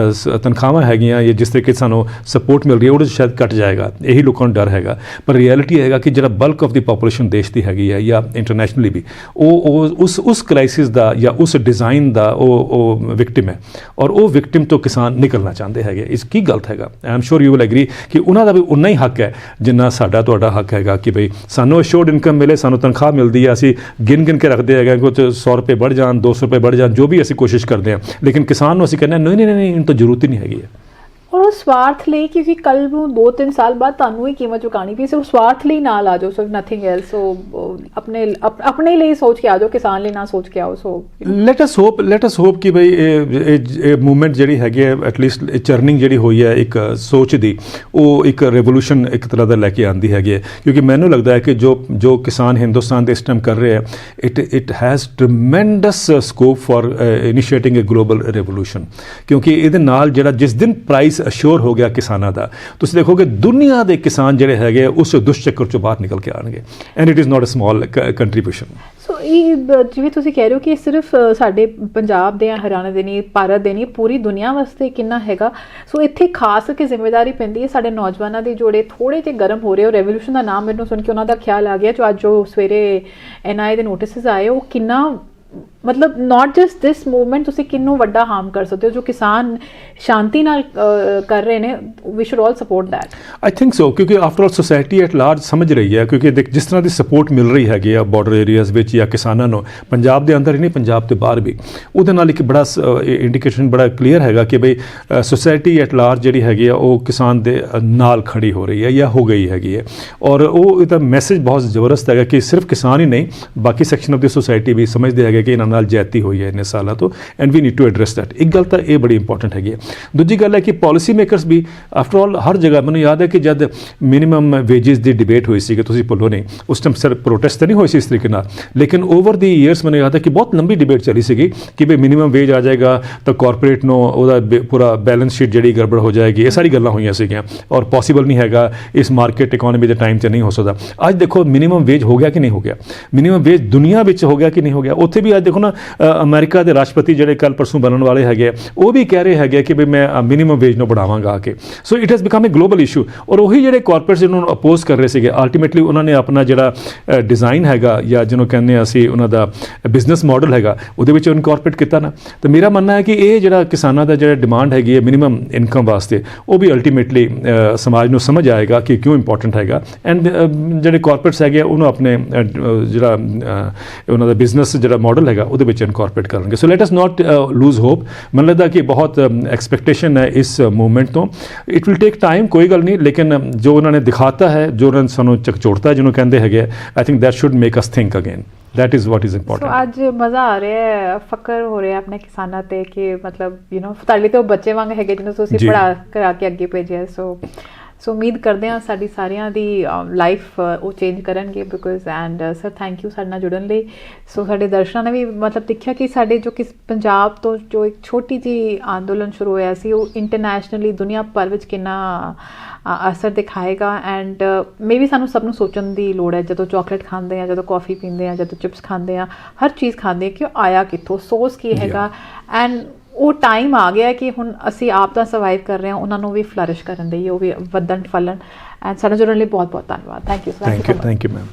ਤਨਖਾਹਾਂ ਹੈਗੀਆਂ ਜਾਂ ਜਿਸ ਤਰੀਕੇ ਸਾਨੂੰ ਸਪੋਰਟ ਮਿਲ ਰਹੀ ਹੈ ਉਹਦੇ 'ਚ ਸ਼ਾਇਦ ਘਟ ਜਾਏਗਾ। ਇਹੀ ਲੋਕਾਂ ਨੂੰ ਡਰ ਹੈਗਾ। ਪਰ ਰਿਐਲਿਟੀ ਹੈਗਾ ਕਿ ਜਿਹੜਾ ਬਲਕ ਆਫ ਦੀ ਪਾਪੂਲੇਸ਼ਨ ਦੇਸ਼ ਦੀ ਹੈਗੀ ਹੈ ਜਾਂ ਇੰਟਰਨੈਸ਼ਨਲੀ ਵੀ, ਉਹ ਉਸ ਕ੍ਰਾਈਸਿਸ ਦਾ ਜਾਂ ਉਸ ਡਿਜ਼ਾਈਨ ਦਾ ਉਹ ਵਿਕਟਿਮ ਹੈ, ਔਰ ਉਹ ਵਿਕਟਿਮ ਤੋਂ ਕਿਸਾਨ ਨਿਕਲਣਾ ਚਾਹੁੰਦੇ ਹੈਗੇ। ਇਸ ਕੀ ਗਲਤ ਹੈਗਾ? ਆਈ ਸ਼ੋਰ ਯੂ ਵਿਲ ਐਗਰੀ ਕਿ ਉਹਨਾਂ ਦਾ ਵੀ ਉਨਾ ਹੀ ਹੱਕ ਹੈ ਜਿੰਨਾ ਸਾਡਾ ਤੁਹਾਡਾ ਹੱਕ ਹੈਗਾ ਕਿ ਬਈ ਸਾਨੂੰ ਅਸ਼ੋਰਡ ਇਨਕਮ ਮਿਲੇ, ਸਾਨੂੰ ਤਨਖਾਹ ਮਿਲਦੀ ਹੈ, ਅਸੀਂ ਗਿਣ ਕੇ ਰੱਖਦੇ ਹੈਗੇ ਕੁਝ 100 ਰੁਪਏ ਵੱਧ ਜਾਣ, 200 ਰੁਪਏ ਵੱਧ ਜਾਣ, ਜੋ ਵੀ ਅਸੀਂ ਕੋਸ਼ਿਸ਼ ਕਰਦੇ ਹਾਂ, ਲੇਕਿਨ ਕਿਸਾਨ ਨੂੰ ਅਸੀਂ ਕਹਿੰਦੇ ਨਹੀਂ ਨਹੀਂ ਨਹੀਂ, ਇਹਨੂੰ ਤਾਂ ਜ਼ਰੂਰਤ ਹੀ ਨਹੀਂ ਹੈਗੀ ਹੈ। ਔਰ ਉਹ ਸਵਾਰਥ ਲਈ, ਕਿਉਂਕਿ ਕੱਲ੍ਹ ਨੂੰ 2-3 ਸਾਲ ਬਾਅਦ ਤੁਹਾਨੂੰ ਹੀ ਕੀਮਤ ਚੁਕਾਉਣੀ ਪਈ, ਸਿਰਫ ਸਵਾਰਥ ਲਈ ਨਾਲ ਆ ਜਾਓ, ਸਿਰਫ ਨਥਿੰਗ ਐਲਸ। ਸੋ ਆਪਣੇ ਲਈ ਸੋਚ ਕੇ ਆ ਜਾਓ, ਕਿਸਾਨ ਲਈ ਨਾ ਸੋਚ ਕੇ ਆਓ। ਸੋ ਲੈਟ ਅਸ ਹੋਪ ਕਿ ਬਈ ਇਹ ਮੂਵਮੈਂਟ ਜਿਹੜੀ ਹੈਗੀ ਹੈ, ਐਟਲੀਸਟ ਚਰਨਿੰਗ ਜਿਹੜੀ ਹੋਈ ਹੈ ਇੱਕ ਸੋਚ ਦੀ, ਉਹ ਇੱਕ ਰੈਵੋਲੂਸ਼ਨ ਇੱਕ ਤਰ੍ਹਾਂ ਦਾ ਲੈ ਕੇ ਆਉਂਦੀ ਹੈਗੀ ਹੈ। ਕਿਉਂਕਿ ਮੈਨੂੰ ਲੱਗਦਾ ਹੈ ਕਿ ਜੋ ਕਿਸਾਨ ਹਿੰਦੁਸਤਾਨ ਦੇ ਇਸ ਟਾਈਮ ਕਰ ਰਹੇ ਆ, it has tremendous scope for initiating a global revolution. ਕਿਉਂਕਿ ਇਹਦੇ ਨਾਲ ਜਿਹੜਾ ਜਿਸ ਦਿਨ ਪ੍ਰਾਈਸ ਅਸ਼ੋਰ ਹੋ ਗਿਆ ਕਿਸਾਨਾਂ ਦਾ, ਤੁਸੀਂ ਦੇਖੋਗੇ ਦੁਨੀਆ ਦੇ ਕਿਸਾਨ ਜਿਹੜੇ ਹੈਗੇ ਉਸ ਦੁਸ਼ਚਕਰ ਚੋਂ ਬਾਹਰ ਨਿਕਲ ਕੇ ਆਉਣਗੇ। And it is not a small contribution. So ਇਹ ਜਿਵੇਂ ਤੁਸੀਂ ਕਹਿ ਰਹੇ ਹੋ ਕਿ ਸਿਰਫ ਸਾਡੇ ਪੰਜਾਬ ਦੇ ਜਾਂ ਹਰਿਆਣਾ ਦੇ ਨਹੀਂ, ਭਾਰਤ ਦੇ ਨਹੀਂ, ਪੂਰੀ ਦੁਨੀਆ ਵਾਸਤੇ ਕਿੰਨਾ ਹੈਗਾ। ਸੋ ਇੱਥੇ ਖਾਸ ਕਰਕੇ ਜ਼ਿੰਮੇਵਾਰੀ ਪੈਂਦੀ ਹੈ ਸਾਡੇ ਨੌਜਵਾਨਾਂ ਦੀ, ਜਿਹੜੇ ਥੋੜ੍ਹੇ ਜਿਹੇ ਗਰਮ ਹੋ ਰਹੇ ਹੋ। ਰੈਵੋਲੂਸ਼ਨ ਦਾ ਨਾਮ ਮੈਨੂੰ ਸੁਣ ਕੇ ਉਹਨਾਂ ਦਾ ਖਿਆਲ ਆ ਗਿਆ, ਜੋ ਅੱਜ ਜੋ ਸਵੇਰੇ NIA ਦੇ ਨੋਟਿਸਿਸ ਆਏ, ਉਹ ਕਿੰਨਾ ਮਤਲਬ ਨਾਟ ਜਸਟ ਦਿਸ ਮੂਵਮੈਂਟ, ਤੁਸੀਂ ਕਿੰਨੂੰ ਵੱਡਾ ਹਾਰਮ ਕਰ ਸਕਦੇ ਹੋ। ਜੋ ਕਿਸਾਨ ਸ਼ਾਂਤੀ ਨਾਲ ਕਰ ਰਹੇ ਨੇ, we should all support that. I think so, ਕਿਉਂਕਿ after all society at large ਸਮਝ ਰਹੀ ਹੈ, ਕਿਉਂਕਿ ਜਿਸ ਤਰ੍ਹਾਂ ਦੀ ਸਪੋਰਟ ਮਿਲ ਰਹੀ ਹੈਗੀ ਆ ਬਾਰਡਰ ਏਰੀਆਜ਼ ਵਿੱਚ ਜਾਂ ਕਿਸਾਨਾਂ ਨੂੰ, ਪੰਜਾਬ ਦੇ ਅੰਦਰ ਹੀ ਨਹੀਂ ਪੰਜਾਬ ਤੋਂ ਬਾਹਰ ਵੀ, ਉਹਦੇ ਨਾਲ ਇੱਕ ਬੜਾ ਇੰਡੀਕੇਸ਼ਨ ਬੜਾ ਕਲੀਅਰ ਹੈਗਾ ਕਿ ਬਈ ਸੋਸਾਇਟੀ ਐਟ ਲਾਰਜ ਜਿਹੜੀ ਹੈਗੀ ਆ ਉਹ ਕਿਸਾਨ ਦੇ ਨਾਲ ਖੜੀ ਹੋ ਰਹੀ ਹੈ ਜਾਂ ਹੋ ਗਈ ਹੈਗੀ ਹੈ। ਔਰ ਉਹ ਇਹਦਾ ਮੈਸੇਜ ਬਹੁਤ ਜ਼ਬਰਦਸਤ ਹੈਗਾ ਕਿ ਸਿਰਫ ਕਿਸਾਨ ਹੀ ਨਹੀਂ, ਬਾਕੀ ਸੈਕਸ਼ਨ ਆਫ ਦੀ ਸੋਸਾਇਟੀ ਵੀ ਸਮਝਦੇ ਹੈਗੇ ਕਿ ਇਹਨਾਂ ਨਾਲ ਜ਼ਿਆਦਤੀ ਹੋਈ ਹੈ ਇੰਨੇ ਸਾਲਾਂ ਤੋਂ, and we need to address that. ਇੱਕ ਗੱਲ ਤਾਂ ਇਹ ਬੜੀ ਇੰਪੋਰਟੈਂਟ ਹੈਗੀ ਹੈ। ਦੂਜੀ ਗੱਲ ਹੈ ਕਿ ਪਾਲਿਸੀ ਮੇਕਰਸ ਵੀ ਆਫਟਰ ਆਲ ਹਰ ਜਗ੍ਹਾ, ਮੈਨੂੰ ਯਾਦ ਹੈ ਕਿ ਜਦ ਮਿਨੀਮਮ ਵੇਜਿਸ ਦੀ ਡਿਬੇਟ ਹੋਈ ਸੀ, ਕਿ ਤੁਸੀਂ ਭੁੱਲੋ ਨਹੀਂ, ਉਸ ਟਾਈਮ ਸਰ ਪ੍ਰੋਟੈਸਟ ਤਾਂ ਨਹੀਂ ਹੋਈ ਸੀ ਇਸ ਤਰੀਕੇ ਨਾਲ, ਲੇਕਿਨ ਓਵਰ ਦੀ ਈਅਰਸ ਮੈਨੂੰ ਯਾਦ ਹੈ ਕਿ ਬਹੁਤ ਲੰਬੀ ਡਿਬੇਟ ਚੱਲੀ ਸੀਗੀ ਕਿ ਵੀ ਮਿਨੀਮਮ ਵੇਜ ਆ ਜਾਏਗਾ ਤਾਂ ਕਾਰਪੋਰੇਟ ਨੂੰ ਉਹਦਾ ਪੂਰਾ ਬੈਲੈਂਸ ਸ਼ੀਟ ਜਿਹੜੀ ਗੜਬੜ ਹੋ ਜਾਏਗੀ। ਇਹ ਸਾਰੀ ਗੱਲਾਂ ਹੋਈਆਂ ਸੀਗੀਆਂ, ਔਰ ਪੋਸੀਬਲ ਨਹੀਂ ਹੈਗਾ ਇਸ ਮਾਰਕੀਟ ਇਕੋਨਮੀ ਦੇ ਟਾਈਮ 'ਚ ਨਹੀਂ ਹੋ ਸਕਦਾ। ਅੱਜ ਦੇਖੋ ਮਿਨੀਮਮ ਵੇਜ ਹੋ ਗਿਆ ਕਿ ਨਹੀਂ ਹੋ ਗਿਆ, ਮਿਨੀਮਮ ਵੇਜ ਦੁਨੀਆ ਵਿੱਚ ਹੋ ਗਿਆ ਕਿ ਨਹੀਂ ਹੋ ਗਿਆ। ਉੱਥੇ ਵੀ ਅੱਜ ਦੇਖੋ ਨਾ, ਅਮਰੀਕਾ ਦੇ ਰਾਸ਼ਟਰਪਤੀ ਜਿਹੜੇ ਕੱਲ ਪਰਸੋਂ ਬਣਨ ਵਾਲੇ ਹੈਗੇ, ਉਹ ਵੀ ਕਹਿ ਰਹੇ ਹੈਗੇ ਕਿ ਵੀ ਮੈਂ ਮਿਨੀਮਮ ਵੇਜ ਨੂੰ ਵਧਾਵਾਂਗਾ ਆ ਕੇ। So it has become a global issue. ਔਰ ਉਹੀ ਜਿਹੜੇ ਕਾਰਪੋਰੇਟਸ ਜਿਹਨੂੰ ਅਪੋਜ਼ ਕਰ ਰਹੇ ਸੀਗੇ, ਅਲਟੀਮੇਟਲੀ ਉਹਨਾਂ ਨੇ ਆਪਣਾ ਜਿਹੜਾ ਡਿਜ਼ਾਈਨ ਹੈਗਾ ਜਾਂ ਜਿਹਨੂੰ ਕਹਿੰਦੇ ਹਾਂ ਅਸੀਂ ਉਹਨਾਂ ਦਾ ਬਿਜ਼ਨਸ ਮਾਡਲ ਹੈਗਾ, ਉਹਦੇ ਵਿੱਚ ਇਨਕੋਰਪੋਰੇਟ ਕੀਤਾ ਨਾ। ਤਾਂ ਮੇਰਾ ਮੰਨਣਾ ਹੈ ਕਿ ਇਹ ਜਿਹੜਾ ਕਿਸਾਨਾਂ ਦਾ ਜਿਹੜਾ ਡਿਮਾਂਡ ਹੈਗੀ ਹੈ ਮਿਨੀਮਮ ਇਨਕਮ ਵਾਸਤੇ, ਉਹ ਵੀ ਅਲਟੀਮੇਟਲੀ ਸਮਾਜ ਨੂੰ ਸਮਝ ਆਏਗਾ ਕਿ ਕਿਉਂ ਇੰਪੋਰਟੈਂਟ ਹੈਗਾ। ਐਂਡ ਜਿਹੜੇ ਕਾਰਪੋਰੇਟਸ ਹੈਗੇ ਉਹਨੂੰ ਆਪਣੇ ਜਿਹੜਾ ਉਹਨਾਂ ਦਾ ਬਿਜ਼ਨਸ ਜਿਹੜਾ ਮਾਡਲ ਹੈਗਾ ਉਹਦੇ ਵਿੱਚ ਇਨਕੋਰਪੋਰੇਟ ਕਰਨਗੇ। ਸੋ ਲੈਟ ਅਸ ਨਾਟ ਲੂਜ਼ ਹੋਪ। ਮੈਨੂੰ ਲੱਗਦਾ ਕਿ ਬਹੁਤ ਐਕਸਪੈਕਟੇਸ਼ਨ ਹੈ ਇਸ ਮੂਵਮੈਂਟ ਤੋਂ। ਇਟ ਵਿਲ ਟੇਕ ਟਾਈਮ, ਕੋਈ ਗੱਲ ਨਹੀਂ, ਲੇਕਿਨ ਜੋ ਉਹਨਾਂ ਨੇ ਦਿਖਾਤਾ ਹੈ, ਜੋ ਉਹਨਾਂ ਨੇ ਸਾਨੂੰ ਚਕਚੋੜਤਾ ਜਿਹਨੂੰ ਕਹਿੰਦੇ ਹੈਗੇ, ਆਈ think that should make us think again. that is what is important। ਸੋ ਅੱਜ ਮਜ਼ਾ ਆ ਰਿਹਾ ਹੈ, ਫਕਰ ਹੋ ਰਿਹਾ ਆਪਣੇ ਕਿਸਾਨਾਂ ਤੇ ਕਿ ਮਤਲਬ ਤੁਹਾਡੇ ਤੇ ਉਹ ਬੱਚੇ ਵਾਂਗ ਹੈਗੇ ਜਿਹਨੂੰ ਤੁਸੀਂ ਪੜ੍ਹਾ ਕਰਾ ਕੇ ਅੱਗੇ ਭੇਜਿਆ। ਸੋ ਉਮੀਦ ਕਰਦੇ ਹਾਂ ਸਾਡੀ ਸਾਰਿਆਂ ਦੀ ਲਾਈਫ ਉਹ ਚੇਂਜ ਕਰਨਗੇ because and sir thank you ਸਾਡੇ ਨਾਲ ਜੁੜਨ ਲਈ। ਸੋ ਸਾਡੇ ਦਰਸ਼ਕਾਂ ਨੇ ਵੀ ਮਤਲਬ ਦੇਖਿਆ ਕਿ ਸਾਡੇ ਜੋ ਪੰਜਾਬ ਤੋਂ ਜੋ ਇੱਕ ਛੋਟੀ ਜਿਹੀ ਅੰਦੋਲਨ ਸ਼ੁਰੂ ਹੋਇਆ ਸੀ ਉਹ ਇੰਟਰਨੈਸ਼ਨਲੀ ਦੁਨੀਆ ਭਰ ਵਿੱਚ ਕਿੰਨਾ ਅਸਰ ਦਿਖਾਏਗਾ। ਐਂਡ ਮੇਬੀ ਸਾਨੂੰ ਸਭ ਨੂੰ ਸੋਚਣ ਦੀ ਲੋੜ ਹੈ, ਜਦੋਂ ਚਾਕਲੇਟ ਖਾਂਦੇ ਆ, ਜਦੋਂ ਕੌਫੀ ਪੀਂਦੇ ਆ, ਜਦੋਂ ਚਿਪਸ ਖਾਂਦੇ ਆ, ਹਰ ਚੀਜ਼ ਖਾਂਦੇ ਆ ਕਿ ਉਹ ਆਇਆ ਕਿੱਥੋਂ, ਸੋਰਸ ਕੀ ਹੈਗਾ। ਐਂਡ ਉਹ ਟਾਈਮ ਆ ਗਿਆ ਕਿ ਹੁਣ ਅਸੀਂ ਆਪ ਤਾਂ ਸਰਵਾਈਵ ਕਰ ਰਹੇ ਹਾਂ, ਉਹਨਾਂ ਨੂੰ ਵੀ ਫਲਰਿਸ਼ ਕਰਨ ਲਈ, ਉਹ ਵੀ ਵਧਣ ਫਲਣ। ਐਂਡ ਸਾਡਾ ਜੁੜਨ ਲਈ ਬਹੁਤ ਬਹੁਤ ਧੰਨਵਾਦ। Thank you ma'am.